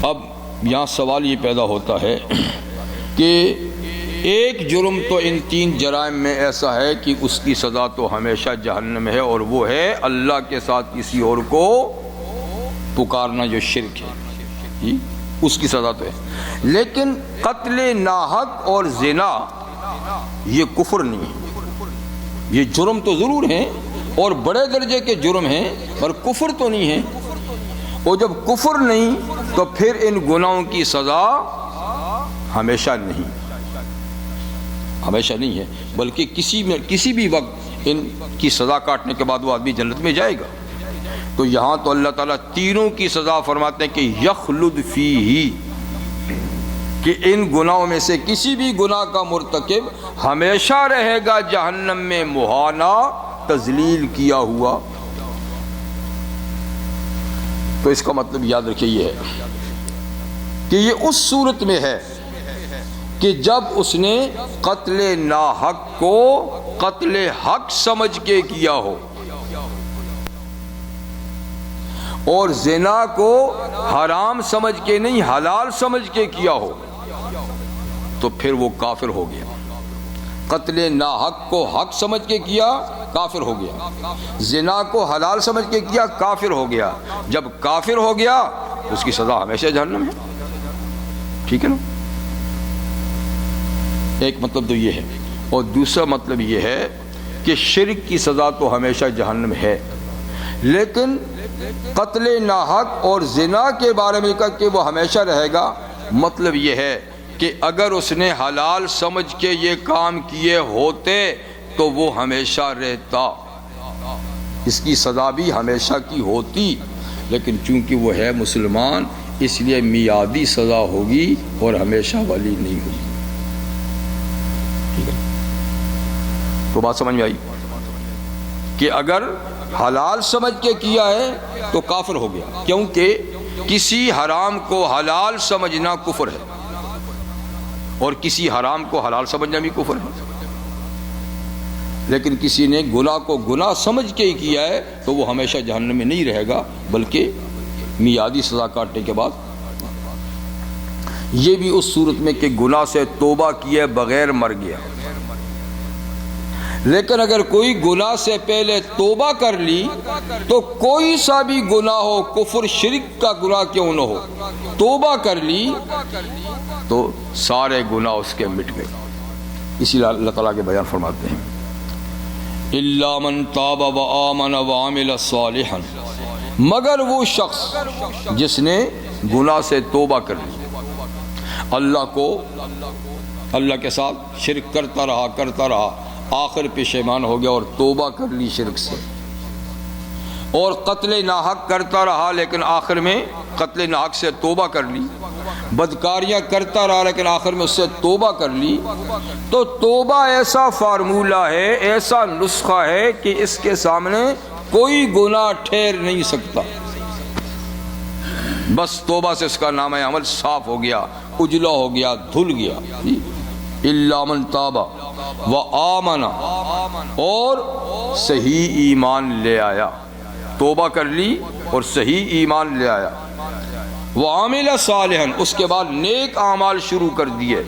اب یہاں سوال یہ پیدا ہوتا ہے کہ ایک جرم تو ان 3 جرائم میں ایسا ہے کہ اس کی سزا تو ہمیشہ جہنم ہے، اور وہ ہے اللہ کے ساتھ کسی اور کو پکارنا جو شرک ہے، اس کی سزا تو ہے۔ لیکن قتل ناحق اور زنا یہ کفر نہیں ہے، یہ جرم تو ضرور ہیں اور بڑے درجے کے جرم ہیں، اور کفر تو نہیں ہے، اور جب کفر نہیں تو پھر ان گناہوں کی سزا ہمیشہ نہیں ہے، بلکہ کسی بھی وقت ان کی سزا کاٹنے کے بعد وہ آدمی جنت میں جائے گا۔ تو یہاں تو اللہ تعالیٰ تینوں کی سزا فرماتے ہیں کہ یخلد فیہ، کہ ان گناہوں میں سے کسی بھی گناہ کا مرتکب ہمیشہ رہے گا جہنم میں، مہانا، تذلیل کیا ہوا۔ تو اس کا مطلب یاد رکھیے یہ ہے کہ یہ اس صورت میں ہے کہ جب اس نے قتل ناحق کو قتل حق سمجھ کے کیا ہو، اور زنا کو حرام سمجھ کے نہیں حلال سمجھ کے کیا ہو، تو پھر وہ کافر ہو گیا۔ قتل ناحق کو حق سمجھ کے کیا، کافر ہو گیا۔ زنا کو حلال سمجھ کے کیا، کافر ہو گیا۔ جب کافر ہو گیا اس کی سزا ہمیشہ جہنم ہے، ٹھیک ہے نا؟ ایک مطلب تو یہ ہے، اور دوسرا مطلب یہ ہے کہ شرک کی سزا تو ہمیشہ جہنم ہے، لیکن قتل ناحق اور زنا کے بارے میں کہا کہ وہ ہمیشہ رہے گا، مطلب یہ ہے کہ اگر اس نے حلال سمجھ کے یہ کام کیے ہوتے تو وہ ہمیشہ رہتا، اس کی سزا بھی ہمیشہ کی ہوتی، لیکن چونکہ وہ ہے مسلمان اس لیے میعادی سزا ہوگی اور ہمیشہ والی نہیں ہوگی. ٹھیک ہے؟ تو بات سمجھ میں آئی کہ اگر حلال سمجھ کے کیا ہے تو کافر ہو گیا، کیونکہ کسی حرام کو حلال سمجھنا کفر ہے اور کسی حرام کو حلال سمجھنا بھی کفر ہے. لیکن کسی نے گناہ کو گناہ سمجھ کے ہی کیا ہے تو وہ ہمیشہ جہنم میں نہیں رہے گا بلکہ میعادی سزا کاٹنے کے بعد. یہ بھی اس صورت میں کہ گناہ سے توبہ کیے بغیر مر گیا. لیکن اگر کوئی گناہ سے پہلے توبہ کر لی تو کوئی سا بھی گناہ ہو، کفر شرک کا گناہ کیوں نہ ہو، توبہ کر لی تو سارے گناہ اس کے مٹ گئے. اسی لیے اللہ تعالیٰ کے بیان فرماتے ہیں اِلَّا مَن تَابَ وَآمَنَ وَعَمِلَ صَالِحًا، مگر وہ شخص جس نے گناہ سے توبہ کر لی، اللہ کے ساتھ شرک کرتا رہا آخر پشیمان ہو گیا اور توبہ کر لی شرک سے، اور قتل ناحق کرتا رہا لیکن آخر میں قتل ناحق سے توبہ کر لی، بدکاریاں کرتا رہا لیکن آخر میں اس سے توبہ کر لی، تو توبہ ایسا فارمولہ ہے، ایسا نسخہ ہے کہ اس کے سامنے کوئی گناہ ٹھہر نہیں سکتا. بس توبہ سے اس کا نام عمل صاف ہو گیا، اجلا ہو گیا، دھل گیا. اِلَّا مَن تَابَ وَآمَنَ، اور صحیح ایمان لے آیا، توبہ کر لی اور صحیح ایمان لے آیا، وَعَمِلَ صَالِحًا، اس کے بعد نیک اعمال شروع کر دیے،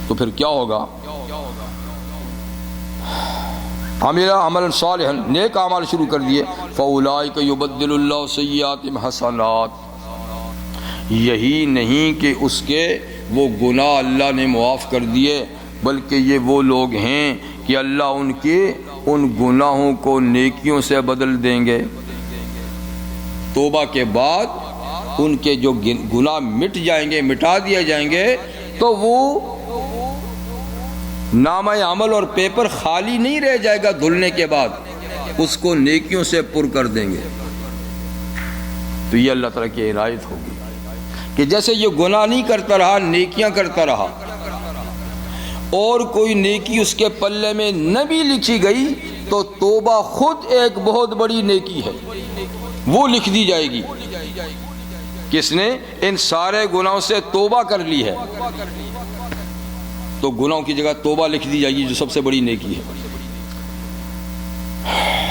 تو پھر کیا ہوگا؟ عَمِلَ عَمَلًا صَالِحًا، نیک اعمال شروع کر دیے، فَأُولَٰئِکَ يُبَدِّلُ اللَّهُ سَیِّئَاتِهِمْ حَسَنَاتٍ، یہی نہیں کہ اس کے وہ گناہ اللہ نے معاف کر دیے، بلکہ یہ وہ لوگ ہیں کہ اللہ ان کے ان گناہوں کو نیکیوں سے بدل دیں گے. توبہ کے بعد ان کے جو گناہ مٹ جائیں گے، مٹا دیے جائیں گے، تو وہ نامہ عمل اور پیپر خالی نہیں رہ جائے گا، دھلنے کے بعد اس کو نیکیوں سے پر کر دیں گے. تو یہ اللہ تعالیٰ کی عنایت ہوگی کہ جیسے یہ گناہ نہیں کرتا رہا، نیکیاں کرتا رہا، اور کوئی نیکی اس کے پلے میں نہ بھی لکھی گئی تو توبہ خود ایک بہت بڑی نیکی ہے، وہ لکھ دی جائے گی. کس نے ان سارے گناہوں سے توبہ کر لی ہے تو گناہوں کی جگہ توبہ لکھ دی جائے گی، جو سب سے بڑی نیکی ہے.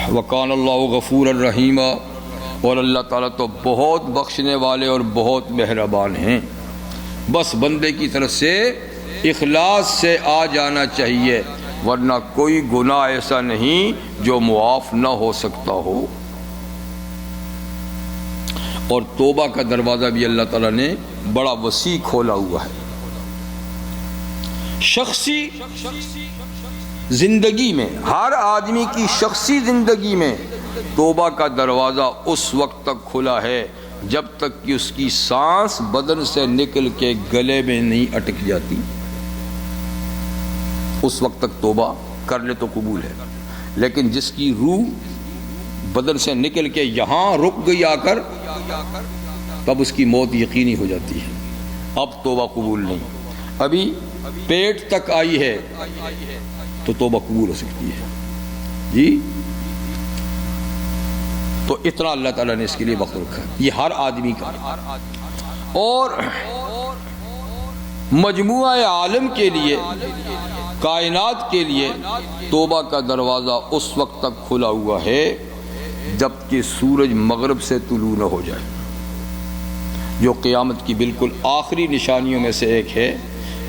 وَقَانَ اللَّهُ غَفُورًا رَحِيمًا، اور اللہ تعالیٰ تو بہت بخشنے والے اور بہت مہربان ہیں. بس بندے کی طرف سے اخلاص سے آ جانا چاہیے، ورنہ کوئی گناہ ایسا نہیں جو معاف نہ ہو سکتا ہو. اور توبہ کا دروازہ بھی اللہ تعالیٰ نے بڑا وسیع کھولا ہوا ہے. شخصی زندگی میں، ہر آدمی کی شخصی زندگی میں توبہ کا دروازہ اس وقت تک کھلا ہے جب تک کہ اس کی سانس بدن سے نکل کے گلے میں نہیں اٹک جاتی. اس وقت تک توبہ کر لے تو قبول ہے، لیکن جس کی روح بدن سے نکل کے یہاں رک گئی آ کر، تب اس کی موت یقینی ہو جاتی ہے، اب توبہ قبول نہیں. ابھی پیٹ تک آئی ہے تو توبہ قبول ہو سکتی ہے. جی تو اتنا اللہ تعالیٰ نے اس کے لیے وقت رکھا ہے، یہ ہر آدمی کا. اور مجموعہ عالم کے لیے، کائنات کے لیے توبہ کا دروازہ اس وقت تک کھلا ہوا ہے جب کہ سورج مغرب سے طلوع نہ ہو جائے، جو قیامت کی بالکل آخری نشانیوں میں سے ایک ہے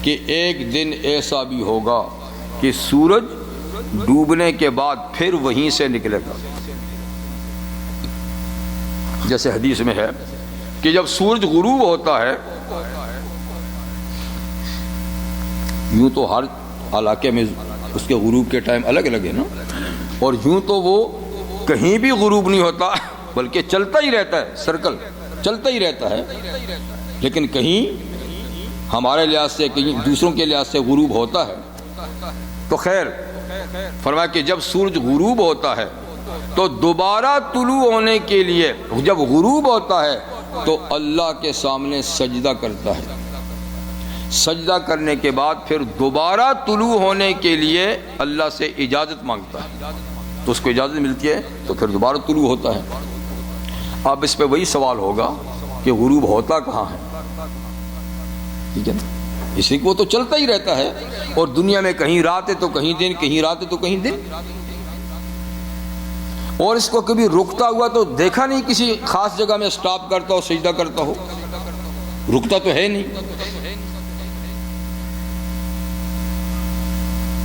کہ ایک دن ایسا بھی ہوگا کہ سورج ڈوبنے کے بعد پھر وہیں سے نکلے گا. جیسے حدیث میں ہے کہ جب سورج غروب ہوتا ہے، یوں تو ہر علاقے میں اس کے غروب کے ٹائم الگ الگ ہے نا، اور یوں تو وہ کہیں بھی غروب نہیں ہوتا بلکہ چلتا ہی رہتا ہے، سرکل چلتا ہی رہتا ہے. لیکن کہیں ہمارے لحاظ سے، کہیں دوسروں کے لحاظ سے غروب ہوتا ہے. تو خیر فرمایا کہ جب سورج غروب ہوتا ہے تو دوبارہ طلوع ہونے کے لیے جب غروب ہوتا ہے تو اللہ کے سامنے سجدہ کرتا ہے، سجدہ کرنے کے بعد پھر دوبارہ طلوع ہونے کے لیے اللہ سے اجازت مانگتا ہے، تو اس کو اجازت ملتی ہے تو پھر دوبارہ طلوع ہوتا ہے۔ اب اس پہ وہی سوال ہوگا کہ غروب ہوتا کہاں ہے؟ ٹھیک ہے نا، اس لیے کہ وہ تو چلتا ہی رہتا ہے، اور دنیا میں کہیں رات ہے تو کہیں دن، کہیں رات ہے تو کہیں دن، اور اس کو کبھی رکتا ہوا تو دیکھا نہیں کسی خاص جگہ میں سٹاپ کرتا ہو، سجدہ کرتا ہو، رکتا تو ہے نہیں۔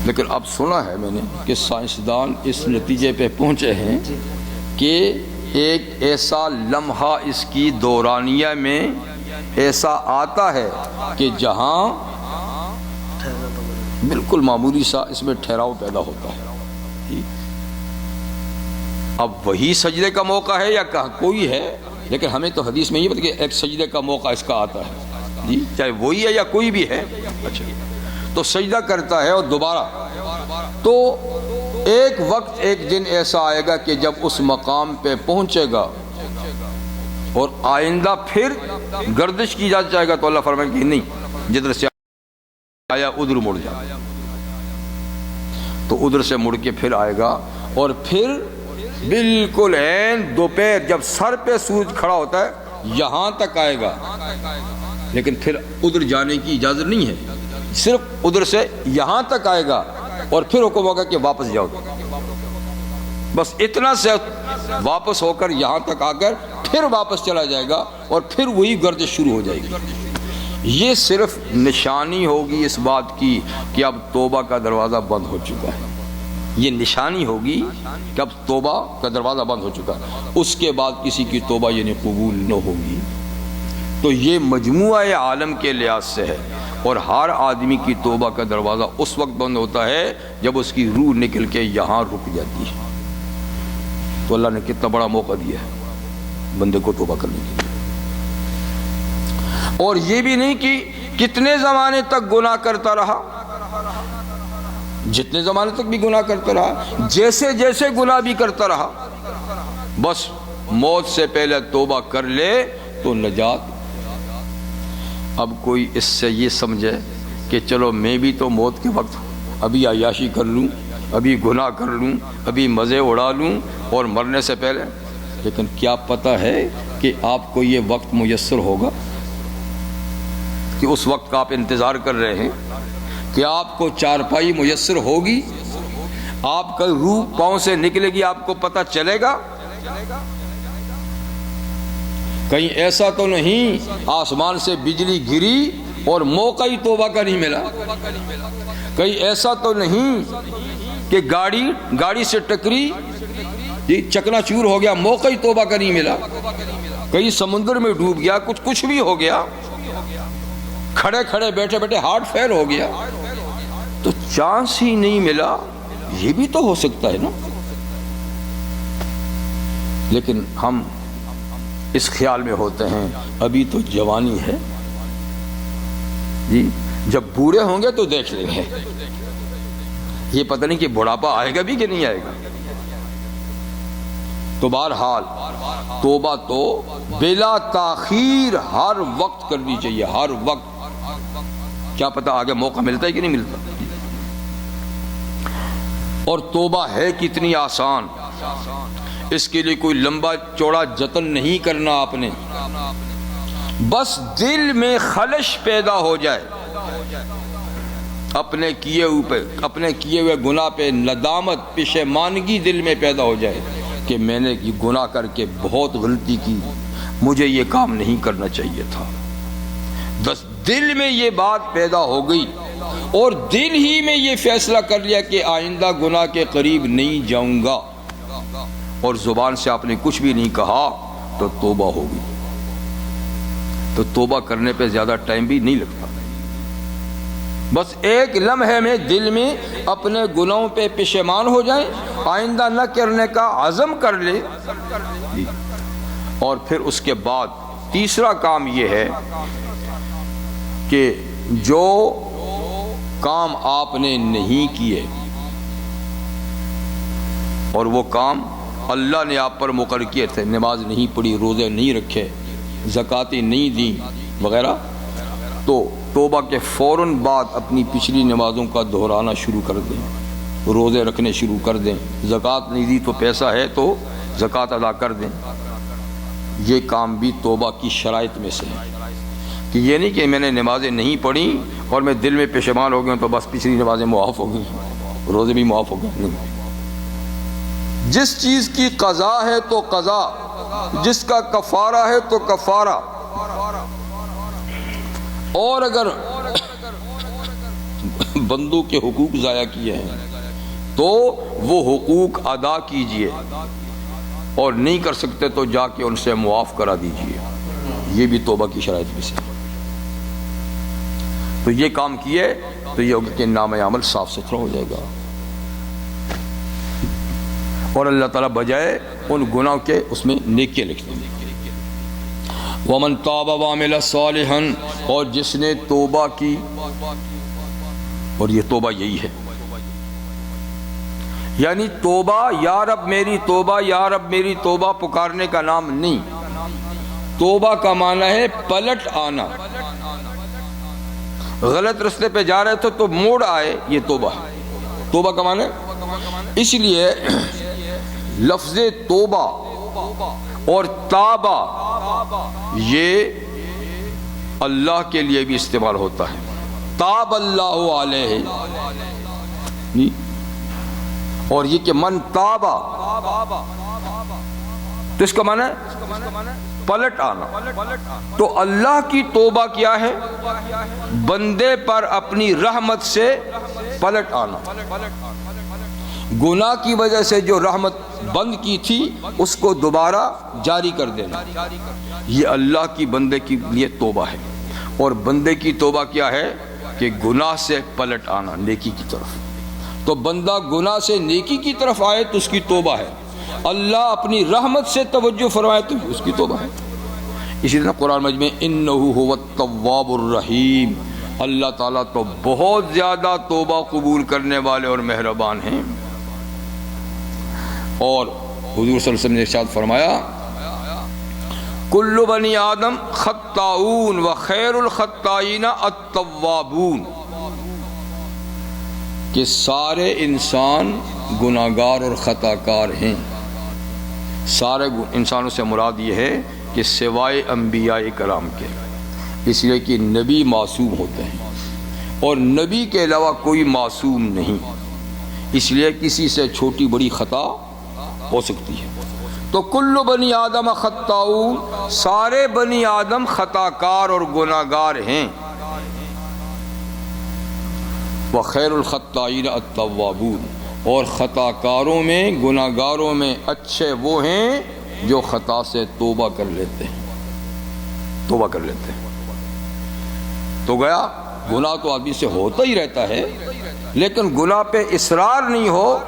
لیکن اب سنا ہے میں نے کہ سائنسدان اس نتیجے پہ پہنچے ہیں کہ ایک ایسا لمحہ اس کی دورانیہ میں ایسا آتا ہے کہ جہاں بالکل معمولی سا اس میں ٹھہراؤ پیدا ہوتا ہے۔ اب وہی سجدے کا موقع ہے یا کہاں کوئی ہے، لیکن ہمیں تو حدیث میں یہ بتا کہ ایک سجدے کا موقع اس کا آتا ہے جی، چاہے وہی ہے یا کوئی بھی ہے۔ اچھا، تو سجدہ کرتا ہے اور دوبارہ، تو ایک وقت ایک دن ایسا آئے گا کہ جب اس مقام پہ پہنچے گا اور آئندہ پھر گردش کی جائے گا تو اللہ فرمائے کہ نہیں، جدھر سے آیا ادھر مڑ جا، تو ادھر سے مڑ کے پھر آئے گا، اور پھر بالکل عین دوپہر جب سر پہ سورج کھڑا ہوتا ہے یہاں تک آئے گا، لیکن پھر ادھر جانے کی اجازت نہیں ہے، صرف ادھر سے یہاں تک آئے گا اور پھر حکم ہوگا کہ واپس جاؤ، بس اتنا سے واپس ہو کر یہاں تک آ کر پھر واپس چلا جائے گا، اور پھر وہی گردش شروع ہو جائے گی۔ یہ صرف نشانی ہوگی اس بات کی کہ اب توبہ کا دروازہ بند ہو چکا ہے، یہ نشانی ہوگی کہ اب توبہ کا دروازہ بند ہو چکا ہے، اس کے بعد کسی کی توبہ یعنی قبول نہ ہوگی۔ تو یہ مجموعہ عالم کے لحاظ سے ہے، اور ہر آدمی کی توبہ کا دروازہ اس وقت بند ہوتا ہے جب اس کی روح نکل کے یہاں رک جاتی ہے۔ تو اللہ نے کتنا بڑا موقع دیا ہے بندے کو توبہ کرنے کے لیے، اور یہ بھی نہیں کہ کتنے زمانے تک گناہ کرتا رہا، جتنے زمانے تک بھی گناہ کرتا رہا، جیسے جیسے گناہ بھی کرتا رہا، بس موت سے پہلے توبہ کر لے تو نجات۔ اب کوئی اس سے یہ سمجھے کہ چلو میں بھی تو موت کے وقت ابھی عیاشی کر لوں، ابھی گناہ کر لوں، ابھی مزے اڑا لوں اور مرنے سے پہلے، لیکن کیا پتہ ہے کہ آپ کو یہ وقت میسر ہوگا کہ اس وقت کا آپ انتظار کر رہے ہیں کہ آپ کو چارپائی میسر ہوگی، آپ کا روح پاؤں سے نکلے گی، آپ کو پتہ چلے گا؟ کہیں ایسا تو نہیں آسمان سے بجلی گری اور موقع ہی توبہ کا نہیں ملا؟ کہیں ایسا تو نہیں کہ گاڑی سے ٹکری، چکنا چور ہو گیا، موقع ہی توبہ کا نہیں ملا؟ کہیں سمندر میں ڈوب گیا، کچھ بھی ہو گیا، کھڑے کھڑے بیٹھے بیٹھے ہارٹ فیل ہو گیا، تو چانس ہی نہیں ملا؟ یہ بھی تو ہو سکتا ہے نا۔ لیکن ہم اس خیال میں ہوتے ہیں ابھی تو جوانی ہے جی، جب بوڑھے ہوں گے تو دیکھ لیں گے، یہ پتہ نہیں کہ بڑھاپا آئے گا بھی کہ نہیں آئے گا۔ تو بہرحال توبہ تو بلا تاخیر ہر وقت کرنی چاہیے، ہر وقت، کیا پتہ آگے موقع ملتا ہے کہ نہیں ملتا۔ اور توبہ ہے کتنی آسان، اس کے لیے کوئی لمبا چوڑا جتن نہیں کرنا آپ نے، بس دل میں خلش پیدا ہو جائے، اپنے کیے ہوئے گناہ پہ ندامت، پشیمانگی دل میں پیدا ہو جائے کہ میں نے یہ گناہ کر کے بہت غلطی کی، مجھے یہ کام نہیں کرنا چاہیے تھا۔ بس دل میں یہ بات پیدا ہو گئی اور دل ہی میں یہ فیصلہ کر لیا کہ آئندہ گناہ کے قریب نہیں جاؤں گا، اور زبان سے آپ نے کچھ بھی نہیں کہا، تو توبہ ہوگی۔ تو توبہ کرنے پہ زیادہ ٹائم بھی نہیں لگتا، بس ایک لمحے میں دل میں اپنے گناہوں پہ پشیمان ہو جائیں، آئندہ نہ کرنے کا عزم کر لے، اور پھر اس کے بعد تیسرا کام یہ ہے کہ جو کام آپ نے نہیں کیے اور وہ کام اللہ نے آپ پر مقرر کیے تھے، نماز نہیں پڑھی، روزے نہیں رکھے، زکاتیں نہیں دیں وغیرہ، تو توبہ کے فوراً بعد اپنی پچھلی نمازوں کا دہرانا شروع کر دیں، روزے رکھنے شروع کر دیں، زکوٰۃ نہیں دی تو پیسہ ہے تو زکوٰۃ ادا کر دیں۔ یہ کام بھی توبہ کی شرائط میں سے ہے، کہ یہ نہیں کہ میں نے نمازیں نہیں پڑھی اور میں دل میں پشیمان ہو گیا تو بس پچھلی نمازیں معاف ہو گئی، روزے بھی معاف ہو گئے۔ نہیں، جس چیز کی قضا ہے تو قضا، جس کا کفارہ ہے تو کفارہ، اور اگر بندوں کے حقوق ضائع کیے ہیں تو وہ حقوق ادا کیجئے، اور نہیں کر سکتے تو جا کے ان سے معاف کرا دیجئے۔ یہ بھی توبہ کی شرائط میں سے۔ تو یہ کام کیے تو یہ ہوگا کہ نام عمل صاف ستھرا ہو جائے گا، اور اللہ تعالیٰ بجائے ان گناہوں کے اس میں نیکیاں لکھتے ہیں۔ وَمَن تَابَ وَعَمِلَ صَالِحًا، اور جس نے توبہ کی، اور یہ توبہ یہی ہے، یعنی توبہ یا رب میری توبہ، یا رب میری توبہ پکارنے کا نام نہیں۔ توبہ کا معنی ہے پلٹ آنا، غلط رستے پہ جا رہے تھے تو موڑ آئے، یہ توبہ ہے۔ توبہ کا معنی ہے، اس لیے لفظ توبہ اور تابہ یہ اللہ کے لیے بھی استعمال ہوتا ہے، تاب اللہ علیہ، اور یہ کہ من تابہ، تو اس کا معنی ہے پلٹ آنا۔ تو اللہ کی توبہ کیا ہے؟ بندے پر اپنی رحمت سے پلٹ آنا، گناہ کی وجہ سے جو رحمت بند کی تھی اس کو دوبارہ جاری کر دینا، یہ اللہ کی بندے کے لیے توبہ ہے۔ اور بندے کی توبہ کیا ہے؟ کہ گناہ سے پلٹ آنا نیکی کی طرف۔ تو بندہ گناہ سے نیکی کی طرف آئے تو اس کی توبہ ہے، اللہ اپنی رحمت سے توجہ فرمائے تو اس کی توبہ ہے۔ اسی طرح قرآن مجید میں انہ هو التواب الرحیم، اللہ تعالیٰ تو بہت زیادہ توبہ قبول کرنے والے اور مہربان ہیں۔ اور حضور صلی اللہ علیہ وسلم نے ارشاد فرمایا کل بنی آدم خطاؤون وخیر الخطائین التوابون، کہ سارے انسان گناہگار اور خطا کار ہیں۔ سارے انسانوں سے مراد یہ ہے کہ سوائے انبیاء کرام کے، اس لیے کہ نبی معصوم ہوتے ہیں اور نبی کے علاوہ کوئی معصوم نہیں، اس لیے کسی سے چھوٹی بڑی خطا ہو سکتی ہے۔ تو کل بنی آدم خطاؤون، سارے بنی آدم خطا کار اور گناہگار ہیں۔ وخیر الخطائین التوابون، اور خطا کاروں میں، گناہگاروں میں اچھے وہ ہیں جو خطا سے توبہ کر لیتے ہیں، توبہ کر لیتے ہیں۔ تو گیا گناہ تو آدمی سے ہوتا ہی رہتا ہے، لیکن گناہ پہ اصرار نہیں ہو،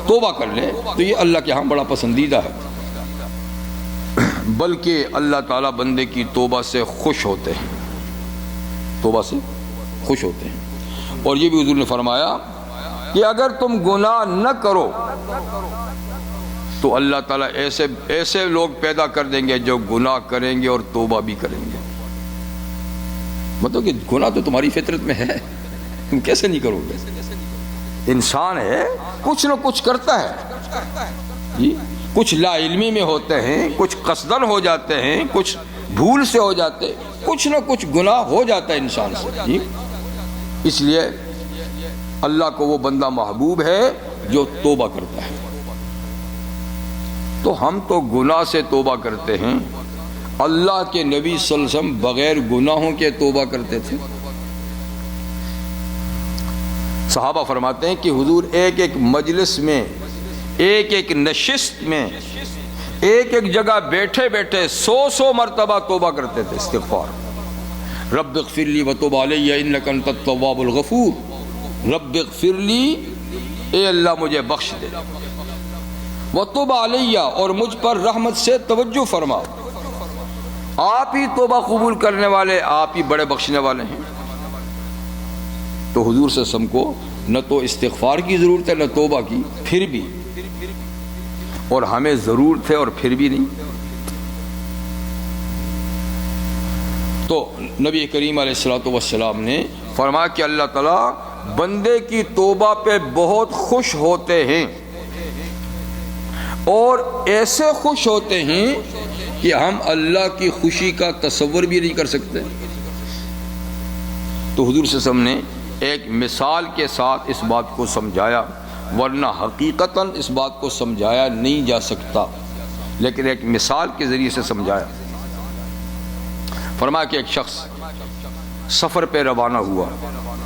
توبہ کر لے تو یہ اللہ کے ہاں بڑا پسندیدہ ہے۔ بلکہ اللہ تعالیٰ بندے کی توبہ سے خوش ہوتے ہیں، توبہ سے خوش ہوتے ہیں۔ اور یہ بھی حضور نے فرمایا کہ اگر تم گناہ نہ کرو تو اللہ تعالیٰ ایسے لوگ پیدا کر دیں گے جو گناہ کریں گے اور توبہ بھی کریں گے۔ مطلب کہ گناہ تو تمہاری فطرت میں ہے، تم کیسے نہیں کرو گے؟ انسان ہے، کچھ نہ کچھ کرتا ہے جی، کچھ لا علمی میں ہوتے ہیں، کچھ قصدن ہو جاتے ہیں، کچھ بھول سے ہو جاتے، کچھ نہ کچھ گناہ ہو جاتا ہے انسان سے جی۔ اس لیے اللہ کو وہ بندہ محبوب ہے جو توبہ کرتا ہے۔ تو ہم تو گناہ سے توبہ کرتے ہیں، اللہ کے نبی صلی اللہ علیہ وسلم بغیر گناہوں کے توبہ کرتے تھے۔ صحابہ فرماتے ہیں کہ حضور ایک ایک مجلس میں، ایک ایک نشست میں، ایک ایک جگہ بیٹھے بیٹھے 100 مرتبہ توبہ کرتے تھے، استغفار۔ رب اغفر لی وتب علی انک انت التواب الغفور، رب اغفر لی، اے اللہ مجھے بخش دے، وتب علی، اور مجھ پر رحمت سے توجہ فرما، آپ ہی توبہ قبول کرنے والے، آپ ہی بڑے بخشنے والے ہیں۔ تو حضور صلی اللہ علیہ وسلم کو نہ تو استغفار کی ضرورت ہے نہ توبہ کی، پھر بھی، اور ہمیں ضرور تھے اور پھر بھی نہیں. تو نبی کریم علیہ الصلوۃ والسلام نے فرمایا کہ اللہ تعالیٰ بندے کی توبہ پہ بہت خوش ہوتے ہیں اور ایسے خوش ہوتے ہیں کہ ہم اللہ کی خوشی کا تصور بھی نہیں کر سکتے. تو حضور صلی اللہ علیہ وسلم نے ایک مثال کے ساتھ اس بات کو سمجھایا، ورنہ حقیقتاً اس بات کو سمجھایا نہیں جا سکتا، لیکن ایک مثال کے ذریعے سے سمجھایا. فرمایا کہ ایک شخص سفر پہ روانہ ہوا.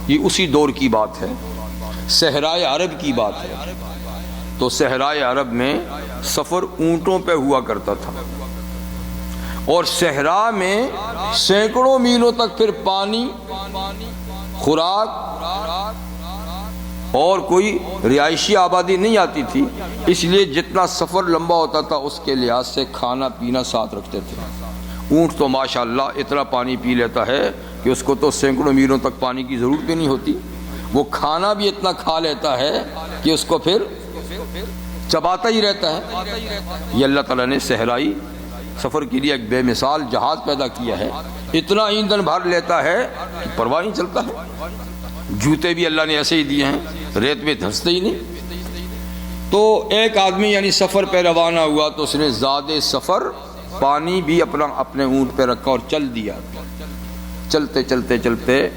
یہ اسی دور کی بات ہے، صحرائے عرب کی بات ہے. تو صحرائے عرب میں سفر اونٹوں پہ ہوا کرتا تھا، اور صحرا میں سینکڑوں میلوں تک پھر پانی، خوراک اور کوئی رہائشی آبادی نہیں آتی تھی. اس لیے جتنا سفر لمبا ہوتا تھا اس کے لحاظ سے کھانا پینا ساتھ رکھتے تھے. اونٹ تو ماشاءاللہ اتنا پانی پی لیتا ہے کہ اس کو تو سینکڑوں میلوں تک پانی کی ضرورت بھی نہیں ہوتی. وہ کھانا بھی اتنا کھا لیتا ہے کہ اس کو پھر چباتا ہی رہتا ہے. یہ اللہ تعالیٰ نے صحرائی سفر کے لیے ایک بے مثال جہاز پیدا کیا ہے. اتنا ایندھن بھر لیتا ہے کہ پرواہ نہیں چلتا ہے. جوتے بھی اللہ نے ایسے ہی دیے ہیں، ریت میں دھنستے ہی نہیں. تو ایک آدمی یعنی سفر پہ روانہ ہوا تو اس نے زیادہ سفر پانی بھی اپنے اونٹ پہ رکھا اور چل دیا. چلتے چلتے چلتے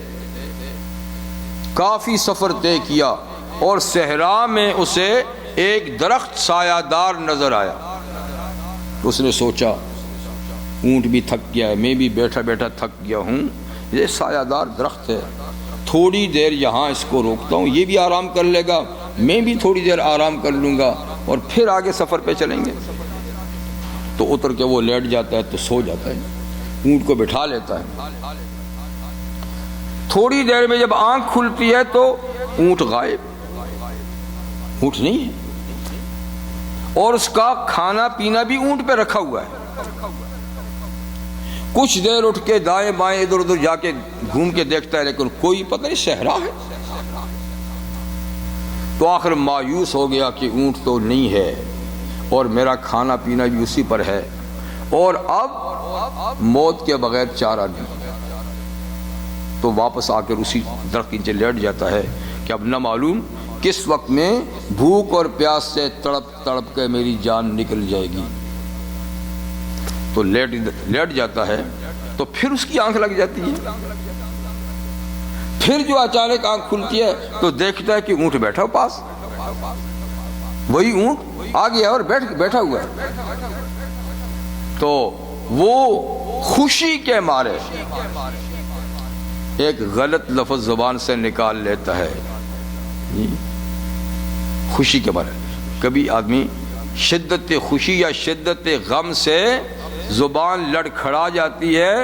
کافی سفر طے کیا اور صحرا میں اسے ایک درخت سایہ دار نظر آیا. تو اس نے سوچا اونٹ بھی تھک گیا ہے، میں بھی بیٹھا بیٹھا تھک گیا ہوں، یہ سایہ دار درخت ہے، تھوڑی دیر یہاں اس کو روکتا ہوں، یہ بھی آرام کر لے گا، میں بھی تھوڑی دیر آرام کر لوں گا اور پھر آگے سفر پہ چلیں گے. تو اتر کے وہ لیٹ جاتا ہے تو سو جاتا ہے، اونٹ کو بٹھا لیتا ہے. تھوڑی دیر میں جب آنکھ کھلتی ہے تو اونٹ غائب، اونٹ نہیں ہے، اور اس کا کھانا پینا بھی اونٹ پہ رکھا ہوا ہے. کچھ دیر اٹھ کے دائیں بائیں ادھر ادھر جا کے گھوم کے دیکھتا ہے لیکن کوئی پتہ نہیں، صحرا ہے. تو آخر مایوس ہو گیا کہ اونٹ تو نہیں ہے اور میرا کھانا پینا بھی اسی پر ہے اور اب موت کے بغیر چارہ نہیں. تو واپس آ کر اسی درخت کے نیچے لیٹ جاتا ہے کہ اب نہ معلوم کس وقت میں بھوک اور پیاس سے تڑپ تڑپ کے میری جان نکل جائے گی. تو لیٹ جاتا ہے تو پھر اس کی آنکھ لگ جاتی ہے. پھر جو اچانک آنکھ کھلتی ہے تو دیکھتا ہے کہ اونٹ بیٹھا پاس، وہی اونٹ آ گیا اور بیٹھا ہوا ہے. تو وہ خوشی کے مارے ایک غلط لفظ زبان سے نکال لیتا ہے. خوشی کے مارے کبھی آدمی شدت خوشی یا شدت غم سے زبان لڑکھڑا جاتی ہے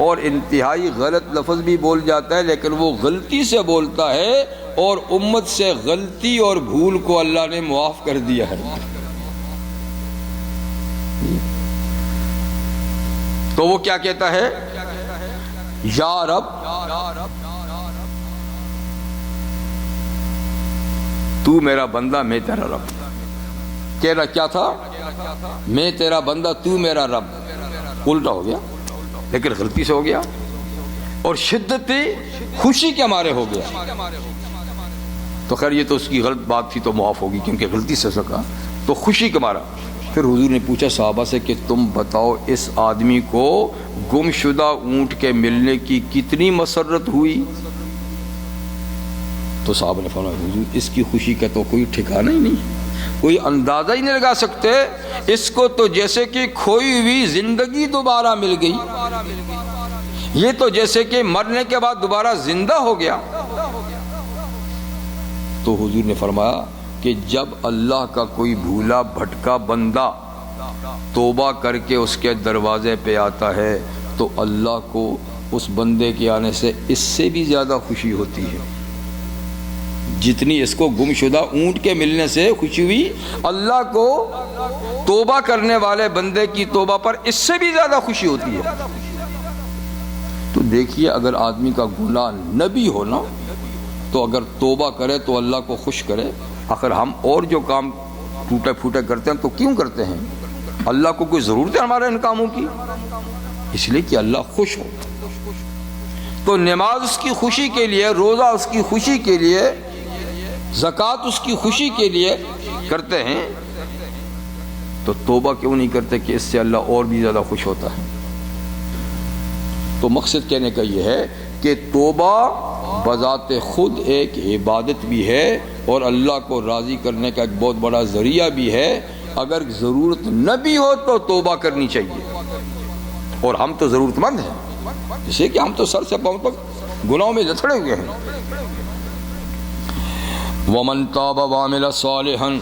اور انتہائی غلط لفظ بھی بول جاتا ہے، لیکن وہ غلطی سے بولتا ہے اور امت سے غلطی اور بھول کو اللہ نے معاف کر دیا ہے. تو وہ کیا کہتا ہے؟ یا رب تو میرا بندہ میں تیرا رب. کہنا کیا تھا؟ میں تیرا بندہ تو میرا رب. الٹا ہو گیا لیکن غلطی سے ہو گیا اور شدت خوشی کے مارے ہو گیا. تو خیر یہ تو اس کی غلط بات تھی تو معاف ہوگی کیونکہ غلطی سے سکا، تو خوشی کے مارا. پھر حضور نے پوچھا صحابہ سے کہ تم بتاؤ اس آدمی کو گم شدہ اونٹ کے ملنے کی کتنی مسرت ہوئی؟ تو صحابہ نے فرمایا حضور اس کی خوشی کا تو کوئی ٹھکانہ ہی نہیں، کوئی اندازہ ہی نہیں لگا سکتے. اس کو تو جیسے کہ کھوئی ہوئی زندگی دوبارہ مل گئی، یہ تو جیسے کہ مرنے کے بعد دوبارہ زندہ ہو گیا. تو حضور نے فرمایا کہ جب اللہ کا کوئی بھولا بھٹکا بندہ توبہ کر کے اس کے دروازے پہ آتا ہے تو اللہ کو اس بندے کے آنے سے اس سے بھی زیادہ خوشی ہوتی ہے. جتنی اس کو گم شدہ اونٹ کے ملنے سے خوشی ہوئی، اللہ کو توبہ کرنے والے بندے کی توبہ پر اس سے بھی زیادہ خوشی ہوتی ہے. تو دیکھیے اگر آدمی کا گناہ نہ بھی ہو نا تو اگر توبہ کرے تو اللہ کو خوش کرے. آخر ہم اور جو کام ٹوٹے پھوٹے کرتے ہیں تو کیوں کرتے ہیں؟ اللہ کو کوئی ضرورت ہے ہمارے ان کاموں کی؟ اس لیے کہ اللہ خوش ہو. تو نماز اس کی خوشی کے لیے، روزہ اس کی خوشی کے لیے، زکوٰۃ اس کی خوشی کے لیے کرتے ہیں، تو توبہ کیوں نہیں کرتے کہ اس سے اللہ اور بھی زیادہ خوش ہوتا ہے؟ تو مقصد کہنے کا یہ ہے کہ توبہ بذات خود ایک عبادت بھی ہے اور اللہ کو راضی کرنے کا ایک بہت بڑا ذریعہ بھی ہے. اگر ضرورت نہ بھی ہو تو توبہ کرنی چاہیے. اور ہم تو ضرورت مند ہیں، جسے کہ ہم تو سر سے پاؤں تک گناہوں میں لتڑے ہوئے ہیں. وَمَن تَابَ وَعَمِلَ صَالِحًا،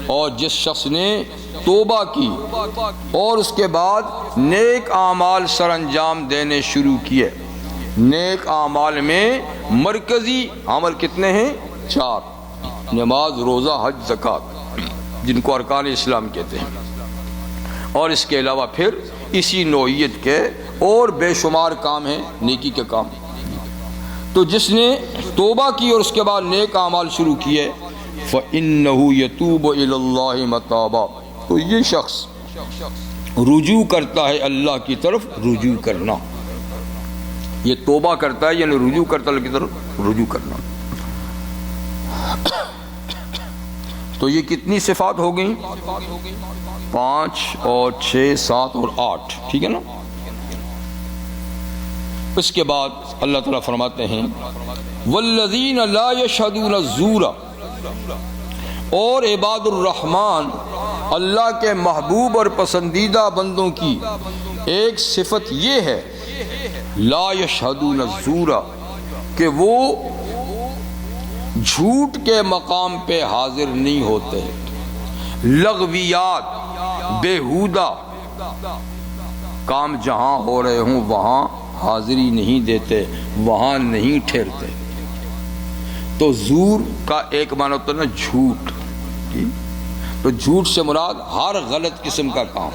اور جس شخص نے توبہ کی اور اس کے بعد نیک اعمال سر انجام دینے شروع کیے. نیک اعمال میں مرکزی عمل کتنے ہیں؟ 4: نماز، روزہ، حج، زکوٰۃ، جن کو ارکان اسلام کہتے ہیں. اور اس کے علاوہ پھر اسی نوعیت کے اور بے شمار کام ہیں، نیکی کے کام. تو جس نے توبہ کی اور اس کے بعد نیک اعمال شروع کیے، فَإِنَّهُ يَتُوبُ إِلَى اللَّهِ مَتَابًا، تو یہ شخص رجوع کرتا ہے اللہ کی طرف رجوع کرنا. یہ توبہ کرتا ہے یعنی رجوع کرتا ہے اللہ کی طرف رجوع کرنا. تو یہ کتنی صفات ہو گئیں؟ 5 اور 6 7 اور 8، ٹھیک ہے نا. اس کے بعد اللہ تعالیٰ فرماتے ہیں والذین لا یشہدون الزور، اور عباد الرحمن اللہ کے محبوب اور پسندیدہ بندوں کی ایک صفت یہ ہے لا یشہدون الزور، کہ وہ جھوٹ کے مقام پہ حاضر نہیں ہوتے. لغویات، بیہودہ کام جہاں ہو رہے ہوں وہاں حاضری نہیں دیتے، وہاں نہیں ٹھہرتے. تو زور کا ایک معنی ہوتا ہے نا جھوٹ. تو جھوٹ سے مراد ہر غلط قسم کا کام،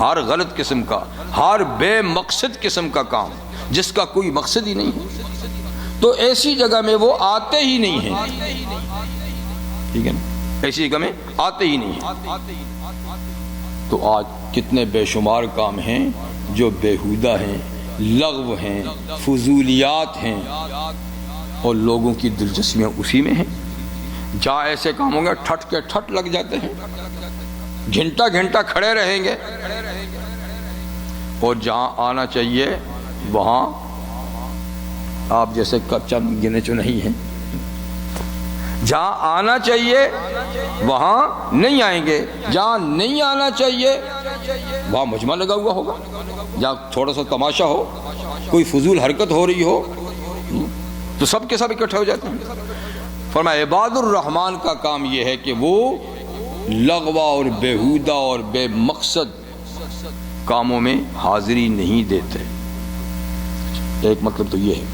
ہر غلط قسم کا، ہر بے مقصد قسم کا کام جس کا کوئی مقصد ہی نہیں ہے، تو ایسی جگہ میں وہ آتے ہی نہیں ہیں. ٹھیک ہے نا، ایسی جگہ میں آتے ہی نہیں ہیں. تو آج کتنے بے شمار کام ہیں جو بیہودہ ہیں، لغو ہیں، فضولیات ہیں، اور لوگوں کی دلچسپیاں اسی میں ہیں. جہاں ایسے کام ہوں گے ٹھٹ کے ٹھٹ لگ جاتے ہیں، گھنٹہ گھنٹہ کھڑے رہیں گے، اور جہاں آنا چاہیے وہاں آپ جیسے چند گنے چو نہیں ہیں. جہاں آنا چاہیے وہاں نہیں آئیں گے، جہاں نہیں آنا چاہیے وہاں مجمع لگا ہوا ہوگا، جہاں تھوڑا سا تماشا ہو، کوئی فضول حرکت ہو رہی ہو، تو سب کے سب اکٹھے ہو جاتے ہیں. فرمایا عباد الرحمن کا کام یہ ہے کہ وہ لغو اور بیہودہ اور بے مقصد کاموں میں حاضری نہیں دیتے. ایک مطلب تو یہ ہے.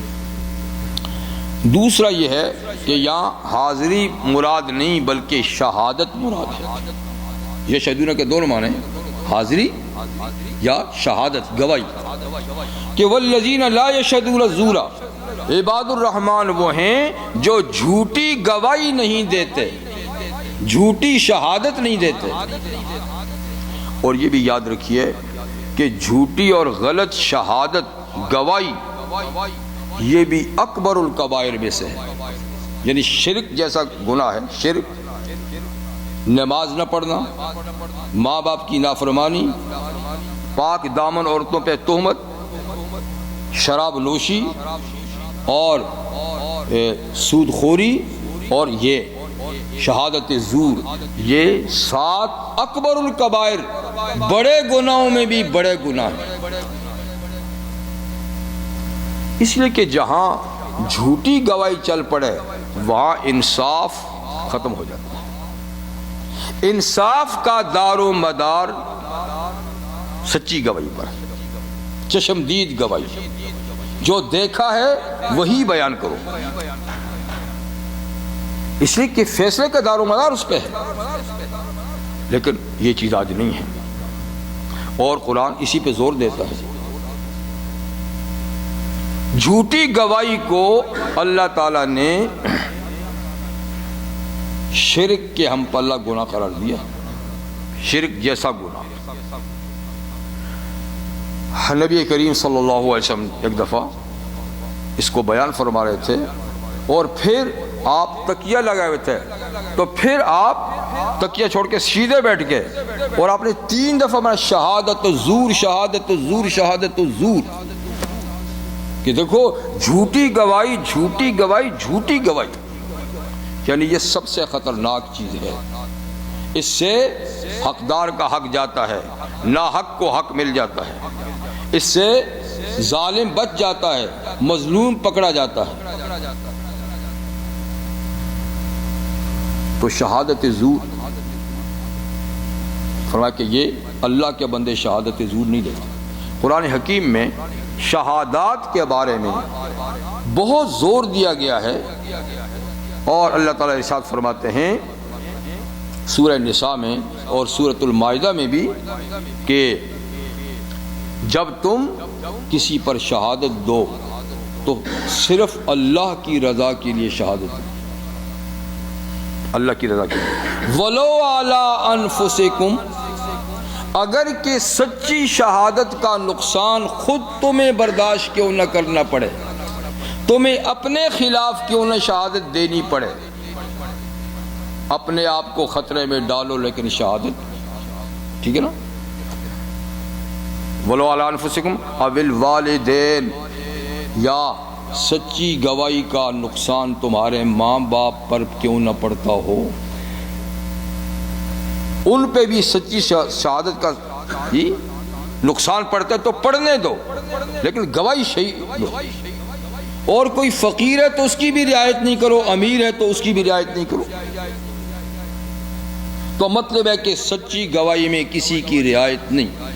دوسرا یہ ہے کہ یہاں حاضری مراد نہیں بلکہ شہادت مراد ہے. یہ شہدونہ کے دونوں معنی ہیں، حاضری یا شہادت، گواہی. کہ والذین لا یشہدون الزور، عباد الرحمن وہ ہیں جو جھوٹی گواہی نہیں دیتے، جھوٹی شہادت نہیں دیتے. اور یہ بھی یاد رکھیے کہ جھوٹی اور غلط شہادت، گواہی، یہ بھی اکبر الکبائر میں سے ہے. یعنی شرک جیسا گناہ ہے. شرک، نماز نہ پڑھنا، ماں باپ کی نافرمانی، پاک دامن عورتوں پہ تہمت، شراب نوشی اور سود خوری، اور یہ شہادت زور، یہ 7 اکبر الکبائر، بڑے گناہوں میں بھی بڑے گناہ ہیں. اس لیے کہ جہاں جھوٹی گواہی چل پڑے وہاں انصاف ختم ہو جاتا ہے. انصاف کا دار و مدار سچی گواہی پر ہے، چشمدید گواہی. جو دیکھا ہے وہی بیان کرو، اس لیے کہ فیصلے کا دار و مدار اس پہ ہے. لیکن یہ چیز آج نہیں ہے، اور قرآن اسی پہ زور دیتا ہے. جھوٹی گواہی کو اللہ تعالیٰ نے شرک کے ہم پر اللہ گناہ قرار دیا، شرک جیسا گناہ۔ نبی کریم صلی اللہ علیہ وسلم ایک دفعہ اس کو بیان فرما رہے تھے، اور پھر آپ تکیہ لگائے ہوئے تھے، تو پھر آپ تکیہ چھوڑ کے سیدھے بیٹھ گئے، اور آپ نے 3 دفعہ میں شہادت زور، شہادت زور، شہادت زور، کہ دیکھو جھوٹی گواہی، جھوٹی گواہی، جھوٹی گواہی، یعنی یہ سب سے خطرناک چیز ہے۔ اس سے حقدار کا حق جاتا ہے، ناحق کو حق مل جاتا ہے، اس سے ظالم بچ جاتا ہے، مظلوم پکڑا جاتا ہے۔ تو شہادت زور، فرمایا کہ یہ اللہ کے بندے شہادت زور نہیں دیتے۔ قرآن حکیم میں شہادات کے بارے میں بہت زور دیا گیا ہے، اور اللہ تعالیٰ ارشاد فرماتے ہیں سورہ نساء میں اور سورۃ المائدہ میں بھی کہ جب تم کسی پر شہادت دو تو صرف اللہ کی رضا کے لیے شہادت دو، اللہ کی رضا کے لیے۔ وَلَوْ عَلَىٰ أَنفُسِكُمْ، اگر کہ سچی شہادت کا نقصان خود تمہیں برداشت کیوں نہ کرنا پڑے، تمہیں اپنے خلاف کیوں نہ شہادت دینی پڑے، اپنے آپ کو خطرے میں ڈالو لیکن شہادت، ٹھیک ہے نا۔ وَلَوْ عَلَىٰ أَنفُسِكُمْ أَوِ الْوَالِدَيْنِ، یا سچی گواہی کا نقصان تمہارے ماں باپ پر کیوں نہ پڑتا ہو، ان پہ بھی سچی شہادت کا نقصان پڑتا ہے تو پڑھنے دو، لیکن گواہی صحیح دو۔ اور کوئی فقیر ہے تو اس کی بھی رعایت نہیں کرو، امیر ہے تو اس کی بھی رعایت نہیں کرو۔ تو مطلب ہے کہ سچی گواہی میں کسی کی رعایت نہیں۔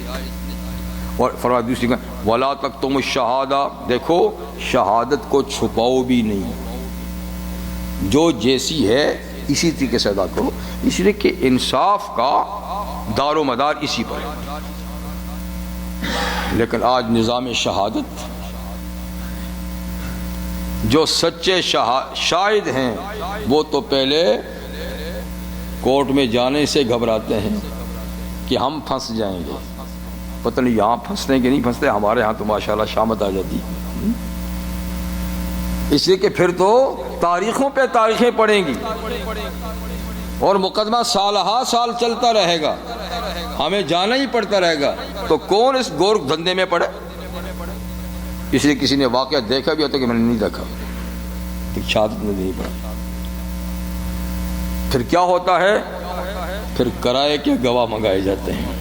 اور فرمایا دوسری کا وَلَا تَكْتُمُوا الشَّهَادَةَ، دیکھو شہادت کو چھپاؤ بھی نہیں، جو جیسی ہے اسی طریقے سے ادا کرو، اس لیے کہ انصاف کا دار و مدار اسی پر ہے۔ لیکن آج نظام شہادت، جو سچے شاہد ہیں وہ تو پہلے کورٹ میں جانے سے گھبراتے ہیں کہ ہم پھنس جائیں گے، پتہ نہیں یہاں پھنسنے کے نہیں پھنستے، ہمارے ہاں تو ماشاءاللہ شامت آ جاتی، اس لیے کہ پھر تو تاریخوں پہ تاریخیں پڑیں گی اور مقدمہ سالہا سال چلتا رہے گا، ہمیں جانا ہی پڑتا رہے گا، تو کون اس گور دھندے میں پڑے؟ اس لیے کسی نے واقعہ دیکھا بھی ہوتا کہ میں نے نہیں دیکھا، شہادت میں نہیں پڑا۔ پھر کیا ہوتا ہے؟ پھر کرائے کے گواہ منگائے جاتے ہیں،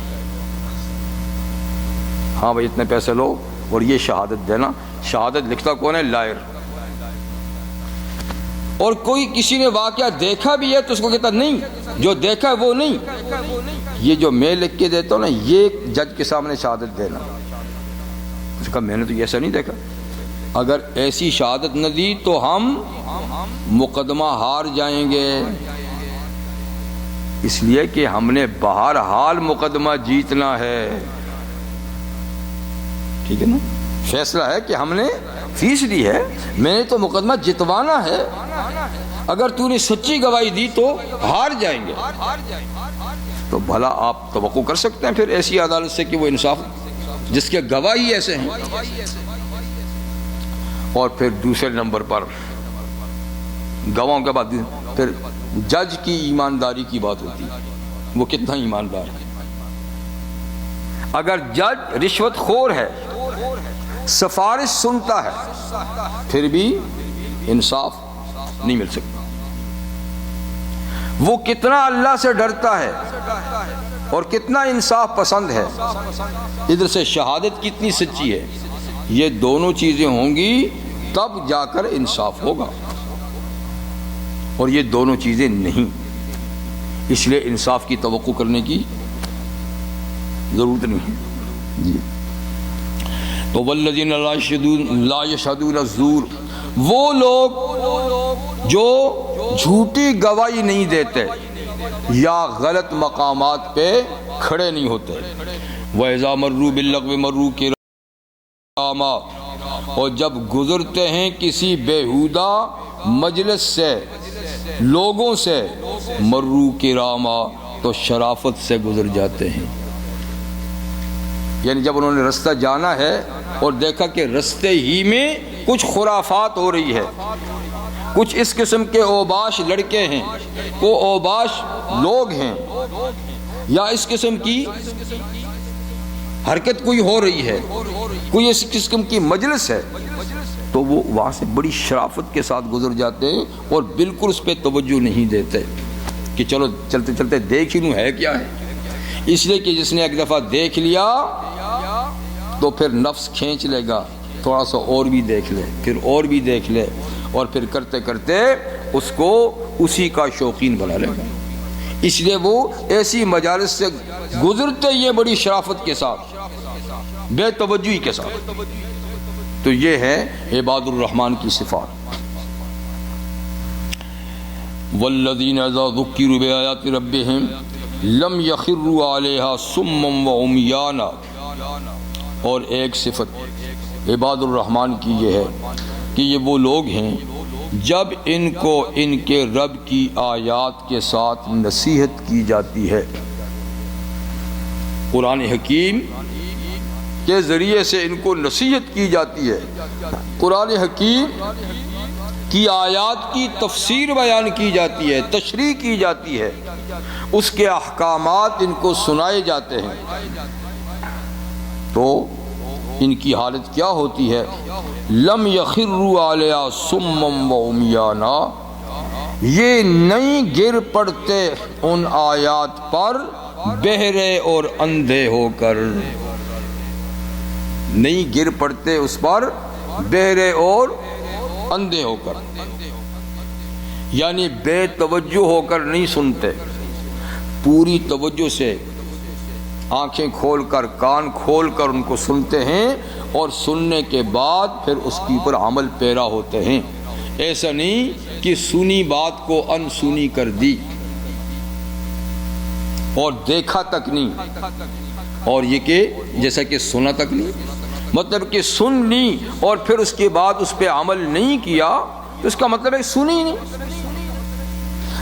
ہاں بھائی اتنے پیسے لو اور یہ شہادت دینا۔ شہادت لکھتا کون ہے؟ لائر۔ اور کوئی کسی نے واقعہ دیکھا بھی ہے تو اس کو کہتا نہیں، جو دیکھا ہے وہ نہیں، یہ جو میں لکھ کے دیتا ہوں نا یہ جج کے سامنے شہادت دینا۔ اس کا میں نے تو ایسا نہیں دیکھا۔ اگر ایسی شہادت نہ دی تو ہم مقدمہ ہار جائیں گے، اس لیے کہ ہم نے بہرحال مقدمہ جیتنا ہے، ٹھیک ہے نا۔ فیصلہ ہے کہ ہم نے فیس دی ہے، میں نے تو مقدمہ جتوانا ہے، اگر تو نے سچی گواہی دی تو ہار جائیں گے۔ تو بھلا آپ توقع کر سکتے ہیں پھر ایسی عدالت سے کہ وہ انصاف، جس کے گواہی ایسے ہیں۔ اور پھر دوسرے نمبر پر گواہوں کے بعد پھر جج کی ایمانداری کی بات ہوتی ہے، وہ کتنا ایماندار ہے۔ اگر جج رشوت خور ہے، سفارش سنتا ہے، پھر بھی انصاف نہیں مل سکتا۔ وہ کتنا اللہ سے ڈرتا ہے اور کتنا انصاف پسند ہے، ادھر سے شہادت کتنی سچی ہے، یہ دونوں چیزیں ہوں گی تب جا کر انصاف ہوگا، اور یہ دونوں چیزیں نہیں، اس لیے انصاف کی توقع کرنے کی ضرورت نہیں ہے جی۔ تو والذین لا یشہدون الزور، وہ لوگ جو جھوٹی گواہی نہیں دیتے یا غلط مقامات پہ کھڑے نہیں ہوتے۔ وَإِذَا مَرُّوا بِاللَّغْوِ مَرُّوا کِرَامًا، اور جب گزرتے ہیں کسی بیہودہ مجلس سے لوگوں سے مرو کراما تو شرافت سے گزر جاتے ہیں. یعنی جب انہوں نے رستہ جانا ہے اور دیکھا کہ رستے ہی میں کچھ خرافات ہو رہی ہے, کچھ اس قسم کے اوباش لڑکے ہیں, کو اوباش لوگ ہیں, یا اس قسم کی حرکت کوئی ہو رہی ہے, کوئی اس قسم کی مجلس ہے, تو وہ وہاں سے بڑی شرافت کے ساتھ گزر جاتے ہیں اور بالکل اس پہ توجہ نہیں دیتے کہ چلو چلتے چلتے دیکھ ہی لوں ہے کیا ہے. اس لیے کہ جس نے ایک دفعہ دیکھ لیا تو پھر نفس کھینچ لے گا, تھوڑا سا اور بھی دیکھ لے, پھر اور بھی دیکھ لے, اور پھر کرتے کرتے اس کو اسی کا شوقین بنا لے گا. اس لیے وہ ایسی مجالس سے گزرتے یہ بڑی شرافت کے ساتھ, بے توجہی کے ساتھ. تو یہ ہے عباد الرحمن کی صفات. والذین اذا ذکروا بآیات ربہم لم یخروا علیہا صما وعمیانا. اور ایک صفت عباد الرحمن کی یہ ہے کہ یہ وہ لوگ ہیں جب ان کو ان کے رب کی آیات کے ساتھ نصیحت کی جاتی ہے, قرآن حکیم کے ذریعے سے ان کو نصیحت کی جاتی ہے, قرآن حکیم کی آیات کی تفسیر بیان کی جاتی ہے, تشریح کی جاتی ہے, اس کے احکامات ان کو سنائے جاتے ہیں, تو ان کی حالت کیا ہوتی ہے؟ لم یخروا علیہا صما وعمیانا, یہ نہیں گر پڑتے ان آیات پر بہرے اور اندھے ہو کر, نہیں گر پڑتے اس پر بہرے اور اندھے ہو کر, یعنی بے توجہ ہو کر نہیں سنتے, پوری توجہ سے آنکھیں کھول کر کان کھول کر ان کو سنتے ہیں, اور سننے کے بعد پھر اس کے اوپر عمل پیرا ہوتے ہیں. ایسا نہیں کہ سنی بات کو انسنی کر دی اور دیکھا تک نہیں, اور یہ کہ جیسا کہ سنا تک نہیں, مطلب کہ سن لی اور پھر اس کے بعد اس پہ عمل نہیں کیا تو اس کا مطلب ہے سنی نہیں.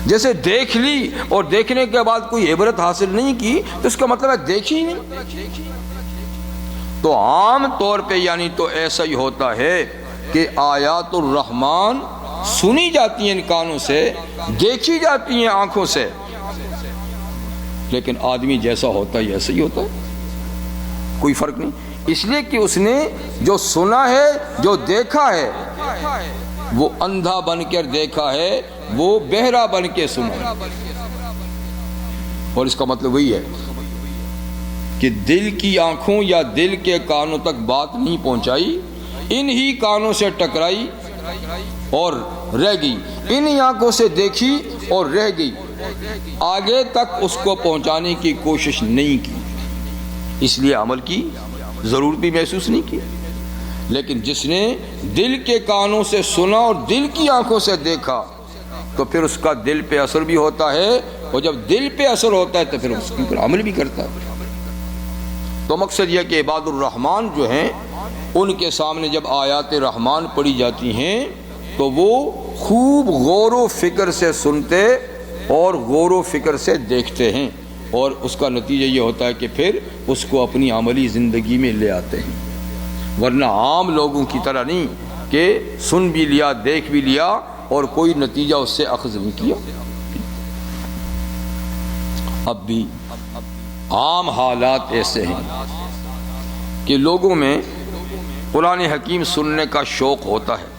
جیسے دیکھ لی اور دیکھنے کے بعد کوئی عبرت حاصل نہیں کی تو اس کا مطلب ہے دیکھی نہیں. تو عام طور پہ یعنی تو ایسا ہی ہوتا ہے کہ آیات الرحمن سنی جاتی ہیں کانوں سے, دیکھی جاتی ہیں آنکھوں سے, لیکن آدمی جیسا ہوتا ہے ایسا ہی ہوتا ہے, کوئی فرق نہیں. اس لیے کہ اس نے جو سنا ہے, جو دیکھا ہے, وہ اندھا بن کر دیکھا ہے, وہ بہرا بن کے سنا. اور اس کا مطلب وہی ہے کہ دل کی آنکھوں یا دل کے کانوں تک بات نہیں پہنچائی, انہی کانوں سے ٹکرائی اور رہ گئی, انہی آنکھوں سے دیکھی اور رہ گئی, آگے تک اس کو پہنچانے کی کوشش نہیں کی, اس لیے عمل کی ضرورت بھی محسوس نہیں کی. لیکن جس نے دل کے کانوں سے سنا اور دل کی آنکھوں سے دیکھا تو پھر اس کا دل پہ اثر بھی ہوتا ہے, اور جب دل پہ اثر ہوتا ہے تو پھر اس کے اوپر عمل بھی کرتا ہے. تو مقصد یہ کہ عباد الرحمن جو ہیں ان کے سامنے جب آیات رحمان پڑھی جاتی ہیں تو وہ خوب غور و فکر سے سنتے اور غور و فکر سے دیکھتے ہیں, اور اس کا نتیجہ یہ ہوتا ہے کہ پھر اس کو اپنی عملی زندگی میں لے آتے ہیں. ورنہ عام لوگوں کی طرح نہیں کہ سن بھی لیا, دیکھ بھی لیا اور کوئی نتیجہ اس سے اخذ نہیں کیا. اب بھی عام حالات ایسے ہیں کہ لوگوں میں قرآن حکیم سننے کا شوق ہوتا ہے,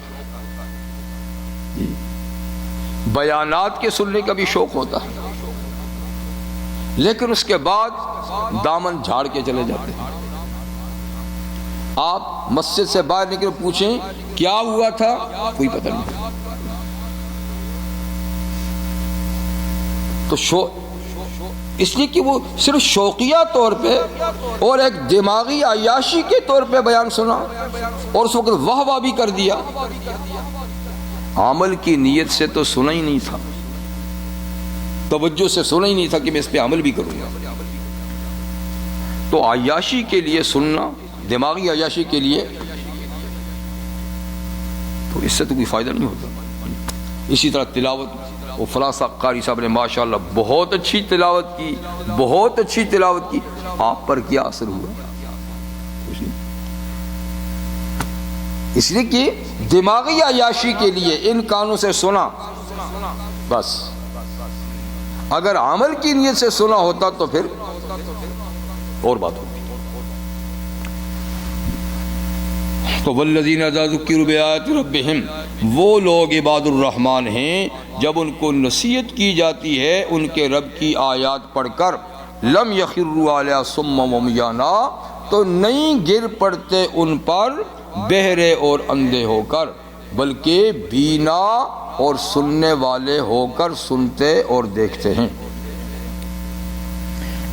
بیانات کے سننے کا بھی شوق ہوتا ہے, لیکن اس کے بعد دامن جھاڑ کے چلے جاتے ہیں. آپ مسجد سے باہر نکل پوچھیں کیا ہوا تھا, کوئی پتہ نہیں. تو اس لیے کہ وہ صرف شوقیہ طور پہ اور ایک دماغی عیاشی کے طور پہ بیان سنا اور اس وقت واہ واہ بھی کر دیا, عمل کی نیت سے تو سنا ہی نہیں تھا, توجہ سے سنا ہی نہیں تھا کہ میں اس پہ عمل بھی کروں گا. تو عیاشی کے لیے سننا, دماغی عیاشی کے لیے, تو اس سے تو کوئی فائدہ نہیں ہوتا. اسی طرح تلاوت وہ فلاں قاری صاحب نے ماشاءاللہ بہت اچھی تلاوت کی، بہت اچھی تلاوت کی، آپ پر کیا اثر ہوا؟ اس لیے کہ دماغی عیاشی کے لیے ان کانوں سے سنا بس، اگر عمل کی نیت سے سنا ہوتا تو پھر اور بات ہوتی۔ تو والذین اذا ذکروا بآیات ربہم، وہ لوگ عباد الرحمن ہیں جب ان کو نصیحت کی جاتی ہے ان کے رب کی آیات پڑھ کر، لم یخروا علیہا صما وعمیانا، تو نہیں گر پڑتے ان پر بہرے اور اندھے ہو کر، بلکہ بینا اور سننے والے ہو کر سنتے اور دیکھتے ہیں۔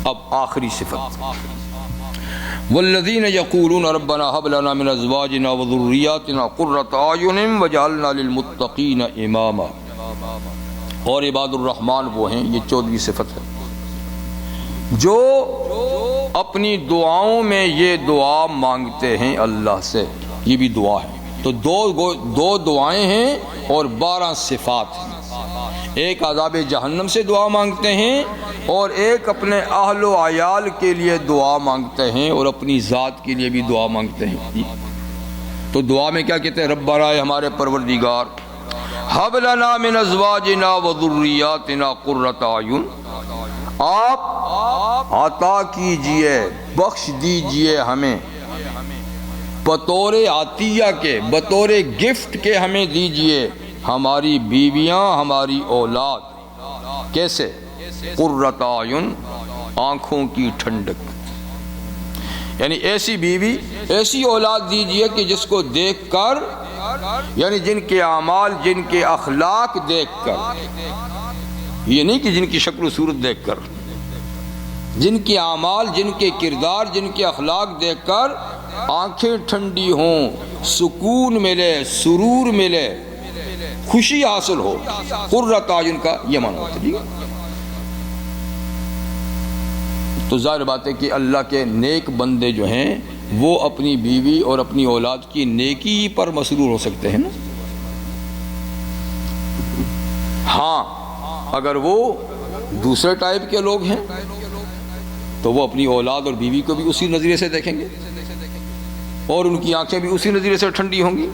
اب آخری صفت، والذین یقولون ربنا هب لنا من ازواجنا وذریاتنا قرۃ اعین واجعلنا للمتقین اماما۔ اور عباد الرحمن وہ ہیں، یہ 14ویں صفت ہے، جو اپنی دعاؤں میں یہ دعا مانگتے ہیں اللہ سے، یہ بھی دعا ہے۔ تو دو دعائیں ہیں اور 12 صفات ہیں، ایک عذاب جہنم سے دعا مانگتے ہیں اور ایک اپنے اہل و عیال کے لیے دعا مانگتے ہیں اور اپنی ذات کے لیے بھی دعا مانگتے ہیں۔ تو دعا میں کیا کہتے ہیں؟ ربنا، ہمارے پروردگار، ہب لنا من ازواجنا وذریاتنا قرۃ اعین، آپ عطا کیجئے، بخش دیجئے ہمیں بطور عطیہ کے، بطور گفٹ کے ہمیں دیجئے ہماری بیویاں، ہماری اولاد۔ کیسے؟ قرۃ اعین، آنکھوں کی ٹھنڈک، یعنی ایسی بیوی، ایسی اولاد دیجئے کہ جس کو دیکھ کر، یعنی جن کے اعمال، جن کے اخلاق دیکھ کر، یہ نہیں کہ جن کی شکل و صورت دیکھ کر، جن کے اعمال، جن کے کردار، جن کے اخلاق دیکھ کر آنکھیں ٹھنڈی ہوں، سکون ملے، سرور ملے، خوشی حاصل ہو۔ قرۃ اعین کا یہ معنی ہوتا ہے۔ تو ظاہر بات ہے کہ اللہ کے نیک بندے جو ہیں وہ اپنی بیوی اور اپنی اولاد کی نیکی پر مسرور ہو سکتے ہیں نا۔ ہاں اگر وہ دوسرے ٹائپ کے لوگ ہیں تو وہ اپنی اولاد اور بیوی کو بھی اسی نظریے سے دیکھیں گے اور ان کی آنکھیں بھی اسی نظریے سے ٹھنڈی ہوں گی۔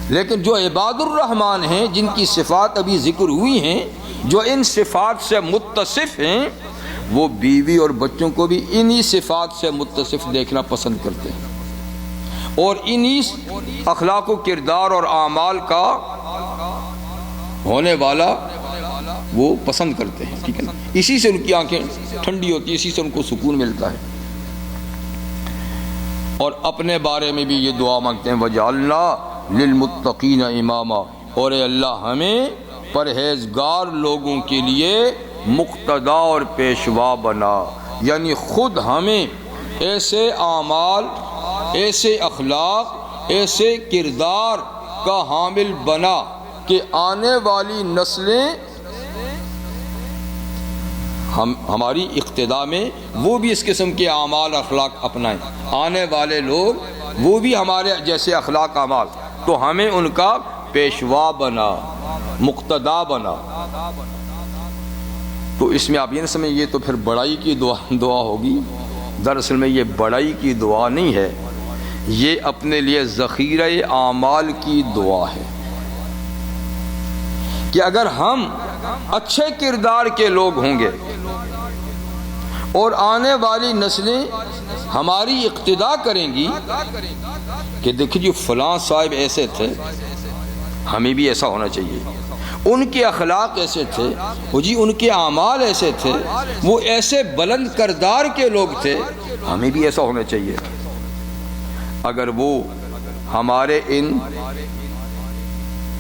لیکن جو عباد الرحمن ہیں، جن کی صفات ابھی ذکر ہوئی ہیں، جو ان صفات سے متصف ہیں، وہ بیوی اور بچوں کو بھی انہی صفات سے متصف دیکھنا پسند کرتے ہیں اور انہی اخلاق و کردار اور اعمال کا ہونے والا وہ پسند کرتے ہیں، ٹھیک ہے نا۔ اسی سے ان کی آنکھیں ٹھنڈی ہوتی ہیں، اسی سے ان کو سکون ملتا ہے۔ اور اپنے بارے میں بھی یہ دعا مانگتے ہیں، وَجَعَلْنَا لِلْمُتَّقِينَ إِمَامًا، اور اے اللہ ہمیں پرہیزگار لوگوں کے لیے مقتدا اور پیشوا بنا، یعنی خود ہمیں ایسے اعمال، ایسے اخلاق، ایسے کردار کا حامل بنا کہ آنے والی نسلیں ہماری اقتداء میں وہ بھی اس قسم کے اعمال اخلاق اپنائیں، آنے والے لوگ وہ بھی ہمارے جیسے اخلاق اعمال، تو ہمیں ان کا پیشوا بنا، مقتدا بنا۔ تو اس میں آپ یہ نہ سمجھیں یہ تو پھر بڑائی کی دعا ہوگی، دراصل میں یہ بڑائی کی دعا نہیں ہے، یہ اپنے لیے ذخیرہ اعمال کی دعا ہے کہ اگر ہم اچھے کردار کے لوگ ہوں گے اور آنے والی نسلیں ہماری اقتداء کریں گی کہ دیکھیں جی فلاں صاحب ایسے تھے، ہمیں بھی ایسا ہونا چاہیے، ان کے اخلاق ایسے تھے، وہ جی ان کے اعمال ایسے تھے، وہ ایسے بلند کردار کے لوگ تھے، ہمیں بھی ایسا ہونا چاہیے۔ اگر وہ ہمارے ان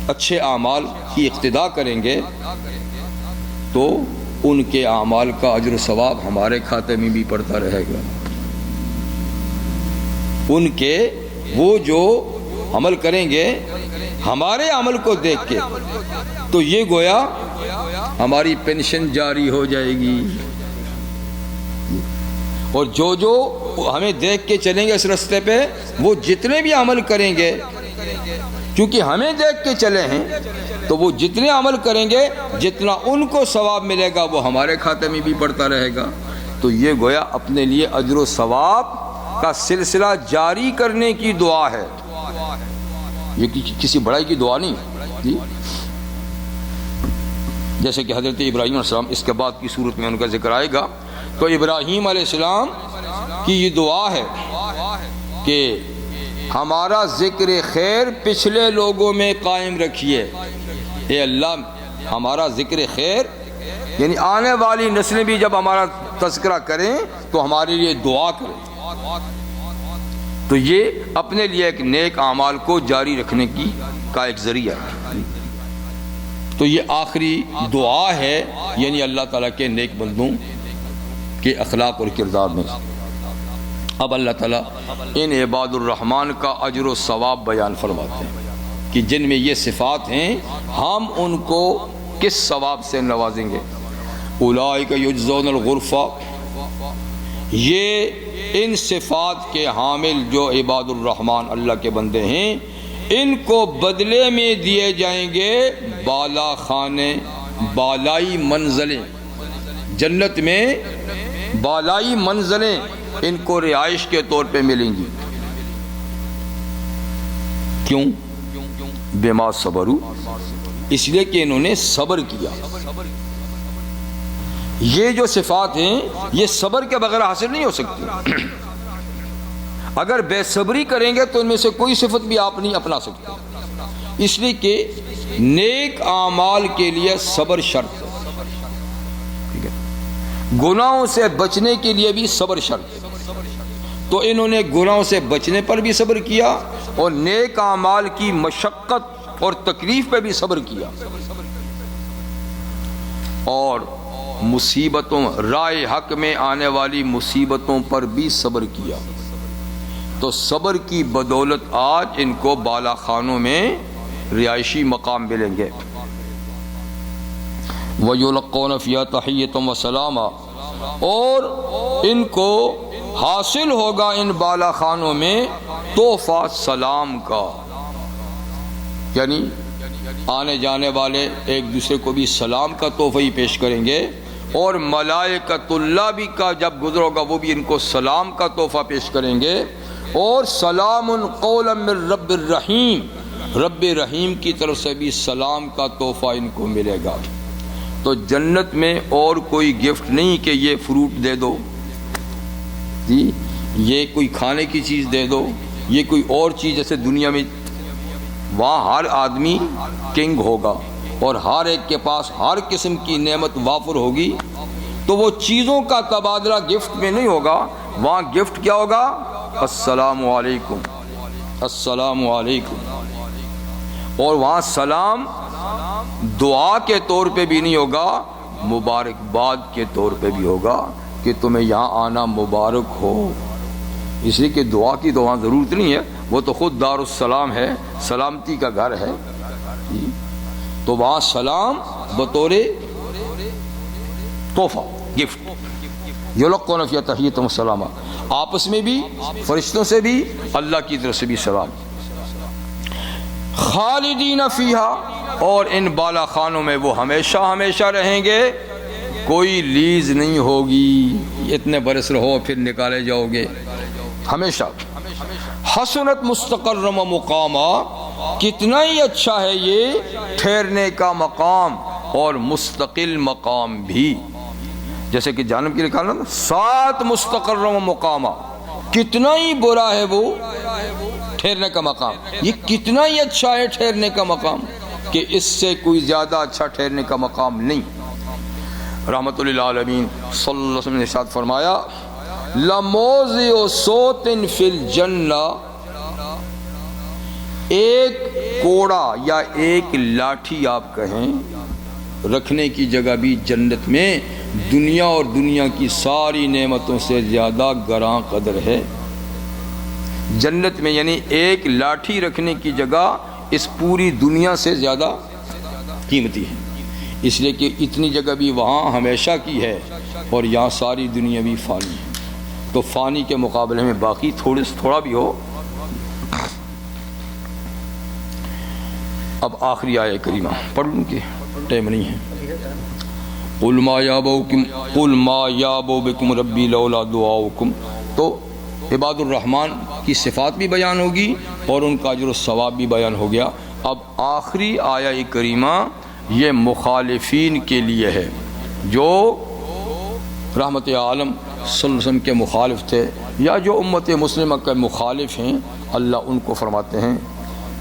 اچھے اعمال کی اقتداء کریں گے تو ان کے اعمال کا اجر و ثواب ہمارے کھاتے میں بھی پڑتا رہے گا۔ ان کے وہ جو عمل کریں گے ہمارے عمل کو دیکھ کے تو یہ گویا ہماری پینشن جاری ہو جائے گی، اور جو ہمیں دیکھ کے چلیں گے اس راستے پہ، وہ جتنے بھی عمل کریں گے کیونکہ ہمیں دیکھ کے چلے ہیں تو وہ جتنے عمل کریں گے جتنا ان کو ثواب ملے گا وہ ہمارے کھاتے میں بھی بڑھتا رہے گا. تو یہ گویا اپنے لیے اجر و ثواب کا سلسلہ جاری کرنے کی دعا ہے, یہ کسی بڑائی کی دعا نہیں جی. جیسے کہ حضرت ابراہیم علیہ السلام, اس کے بعد کی صورت میں ان کا ذکر آئے گا, تو ابراہیم علیہ السلام کی یہ دعا ہے کہ ہمارا ذکر خیر پچھلے لوگوں میں قائم رکھیے. اے اللہ ہمارا ذکر خیر یعنی آنے والی نسلیں بھی جب ہمارا تذکرہ کریں تو ہمارے لیے دعا کریں. تو یہ اپنے لیے ایک نیک اعمال کو جاری رکھنے کی کا ایک ذریعہ ہے. تو یہ آخری دعا ہے, یعنی اللہ تعالیٰ کے نیک بندوں کے اخلاق اور کردار میں. اب اللہ تعالیٰ ان عباد الرحمن کا اجر و ثواب بیان فرماتے ہیں کہ جن میں یہ صفات ہیں ہم ان کو کس ثواب سے نوازیں گے. اولئک یجزون الغرفہ, یہ ان صفات کے حامل جو عباد الرحمن اللہ کے بندے ہیں ان کو بدلے میں دیے جائیں گے بالا خانے, بالائی منزلیں. جنت میں بالائی منزلیں ان کو رہائش کے طور پہ ملیں گی. کیوں؟ بما صبروا, اس لیے کہ انہوں نے صبر کیا. یہ جو صفات ہیں یہ صبر کے بغیر حاصل نہیں ہو سکتی. اگر بے صبری کریں گے تو ان میں سے کوئی صفت بھی آپ نہیں اپنا سکتے. اس لیے کہ نیک اعمال کے لیے صبر شرط ہے, ٹھیک ہے. گناہوں سے بچنے کے لیے بھی صبر شرط ہے. تو انہوں نے گناہوں سے بچنے پر بھی صبر کیا اور نیک اعمال کی مشقت اور تکلیف پہ بھی صبر کیا, اور مصیبتوں راہ حق میں آنے والی مصیبتوں پر بھی صبر کیا. تو صبر کی بدولت آج ان کو بالا خانوں میں رہائشی مقام ملیں گے. وَيُلَقَّوْنَ فِيهَا تَحِيَّةً وَسَلَامًا, اور ان کو حاصل ہوگا ان بالا خانوں میں تحفہ سلام کا, یعنی آنے جانے والے ایک دوسرے کو بھی سلام کا تحفہ ہی پیش کریں گے, اور ملائکۃ اللہ بھی کا جب گزر ہوگا وہ بھی ان کو سلام کا تحفہ پیش کریں گے. اور سلام قولا من رب الرحیم, رب رحیم کی طرف سے بھی سلام کا تحفہ ان کو ملے گا. تو جنت میں اور کوئی گفٹ نہیں کہ یہ فروٹ دے دو جی, یہ کوئی کھانے کی چیز دے دو, یہ کوئی اور چیز جیسے دنیا میں. وہاں ہر آدمی کنگ ہوگا اور ہر ایک کے پاس ہر قسم کی نعمت وافر ہوگی. تو وہ چیزوں کا تبادلہ گفٹ میں نہیں ہوگا, وہاں گفٹ کیا ہوگا؟ السلام علیکم, السلام علیکم. اور وہاں سلام دعا کے طور پہ بھی نہیں ہوگا, مبارکباد کے طور پہ بھی ہوگا کہ تمہیں یہاں آنا مبارک ہو. اس لیے کہ دعا کی تو وہاں ضرورت نہیں ہے, وہ تو خود دار السلام ہے, سلامتی کا گھر ہے. تو وہاں سلام بطور تحفہ گفٹ. یلقون فیہا تحیۃ و سلاما, آپس میں بھی فرشتوں سے بھی اللہ کی طرف سے بھی سلام. خالدین فیہا, اور ان بالا خانوں میں وہ ہمیشہ ہمیشہ رہیں گے, کوئی لیز نہیں ہوگی, اتنے برس رہو پھر نکالے جاؤ گے, ہمیشہ. حسنت مستقرا و مقاما, کتنا ہی اچھا ہے یہ ٹھہرنے کا مقام اور مستقل مقام بھی. جیسے کہ جانب کے لکھا نا سات مستقرا و مقاما, کتنا ہی برا ہے وہ ٹھہرنے کا مقام, یہ کتنا ہی اچھا ہے ٹھہرنے کا مقام کہ اس سے کوئی زیادہ اچھا ٹھہرنے کا مقام نہیں. رحمت للعالمین صلی اللہ علیہ وسلم نے ارشاد فرمایا لَمَوْضِعُ صَوْتٍ فِي الْجَنَّةِ, ایک کوڑا یا ایک لاٹھی آپ کہیں رکھنے کی جگہ بھی جنت میں دنیا اور دنیا کی ساری نعمتوں سے زیادہ گراں قدر ہے. جنت میں یعنی ایک لاٹھی رکھنے کی جگہ اس پوری دنیا سے زیادہ قیمتی ہے, اس لیے کہ اتنی جگہ بھی وہاں ہمیشہ کی ہے اور یہاں ساری دنیا بھی فانی ہے. تو فانی کے مقابلے میں باقی تھوڑا بھی ہو. اب آخری آیہ کریمہ پڑھ لوں کہ ٹائم نہیں ہے. قل ما یابو بکم ربی لولا دعاؤکم. تو عباد الرحمن کی صفات بھی بیان ہوگی اور ان کا اجر و ثواب بھی بیان ہو گیا. اب آخری آیہ کریمہ یہ مخالفین کے لیے ہے جو رحمت عالم صلی اللہ علیہ وسلم کے مخالف تھے یا جو امت مسلمہ کے مخالف ہیں. اللہ ان کو فرماتے ہیں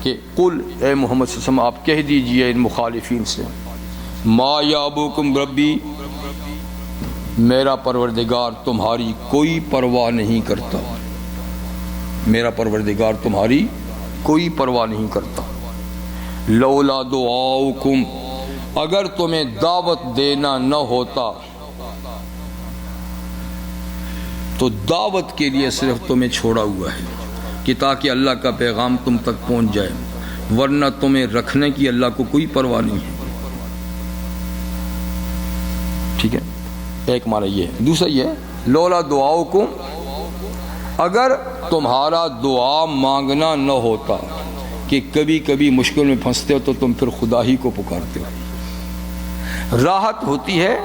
کہ قل اے محمد صلی اللہ علیہ وسلم آپ کہہ دیجئے ان مخالفین سے ما یابوکم ربی میرا پروردگار تمہاری کوئی پرواہ نہیں کرتا. میرا پروردگار تمہاری کوئی پرواہ نہیں کرتا. لولا دعاؤکم اگر تمہیں دعوت دینا نہ ہوتا تو دعوت کے لیے صرف تمہیں چھوڑا ہوا ہے کہ تاکہ اللہ کا پیغام تم تک پہنچ جائے، ورنہ تمہیں رکھنے کی اللہ کو کوئی پرواہ نہیں ہے. ٹھیک ہے، ایک معنی یہ ہے. دوسرا یہ ہے لولا دعاؤکم اگر تمہارا دعا مانگنا نہ ہوتا کہ کبھی کبھی مشکل میں پھنستے ہو تو تم پھر خدا ہی کو پکارتے ہو. راحت ہوتی ہے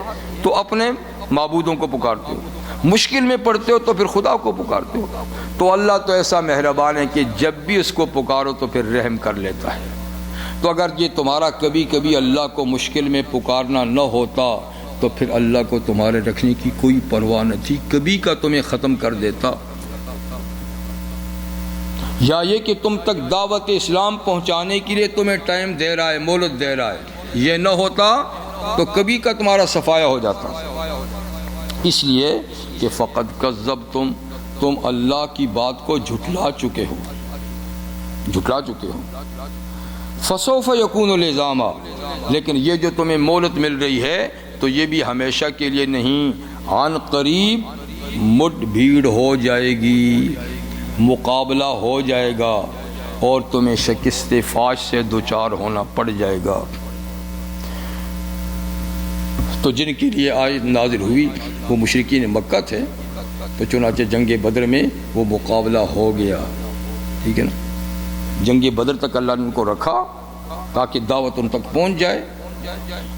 تو اپنے معبودوں کو پکارتے ہو، مشکل میں پڑتے ہو تو پھر خدا کو پکارتے ہو. تو اللہ تو ایسا مہربان ہے کہ جب بھی اس کو پکارو تو پھر رحم کر لیتا ہے. تو اگر یہ تمہارا کبھی کبھی اللہ کو مشکل میں پکارنا نہ ہوتا تو پھر اللہ کو تمہارے رکھنے کی کوئی پرواہ نہ تھی، کبھی کا تمہیں ختم کر دیتا. یا یہ کہ تم تک دعوت اسلام پہنچانے کے لیے تمہیں ٹائم دے رہا ہے، مہلت دے رہا ہے، یہ نہ ہوتا تو کبھی کا تمہارا صفایا ہو جاتا. اس لیے کہ فقط کذبتم تم اللہ کی بات کو جھٹلا چکے ہو. فسوف یکون لزاما لیکن یہ جو تمہیں مہلت مل رہی ہے تو یہ بھی ہمیشہ کے لیے نہیں، عن قریب مٹ بھیڑ ہو جائے گی، مقابلہ ہو جائے گا اور تمہیں شکست فاش سے دوچار ہونا پڑ جائے گا. تو جن کے لیے آیت نازل ہوئی وہ مشرکین مکہ تھے، تو چنانچہ جنگ بدر میں وہ مقابلہ ہو گیا. ٹھیک ہے نا، جنگ بدر تک اللہ نے ان کو رکھا تاکہ دعوت ان تک پہنچ جائے،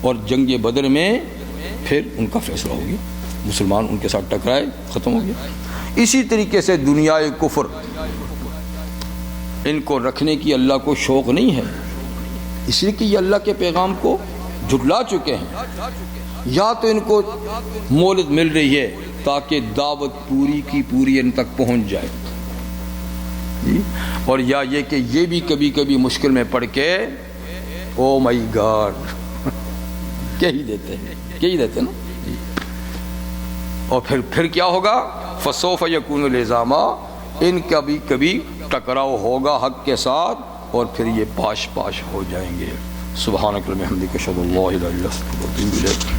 اور جنگ بدر میں پھر ان کا فیصلہ ہو گیا، مسلمان ان کے ساتھ ٹکرائے، ختم ہو گیا. اسی طریقے سے دنیا کفر ان کو رکھنے کی اللہ کو شوق نہیں ہے، اس لیے کہ یہ اللہ کے پیغام کو جھٹلا چکے ہیں. یا تو ان کو مہلت مل رہی ہے تاکہ دعوت پوری کی پوری ان تک پہنچ جائے، اور یا یہ کہ یہ بھی کبھی کبھی مشکل میں پڑ کے او مائی گاڈ کہہ ہی دیتے نا. اور پھر کیا ہوگا؟ فسوف یکون لزاما ان کا بھی کبھی ٹکراؤ ہوگا حق کے ساتھ اور پھر یہ پاش ہو جائیں گے. سبحانک اللہم و بحمدک اشہد ان لا الہ الا انت استغفرک و اتوب الیک.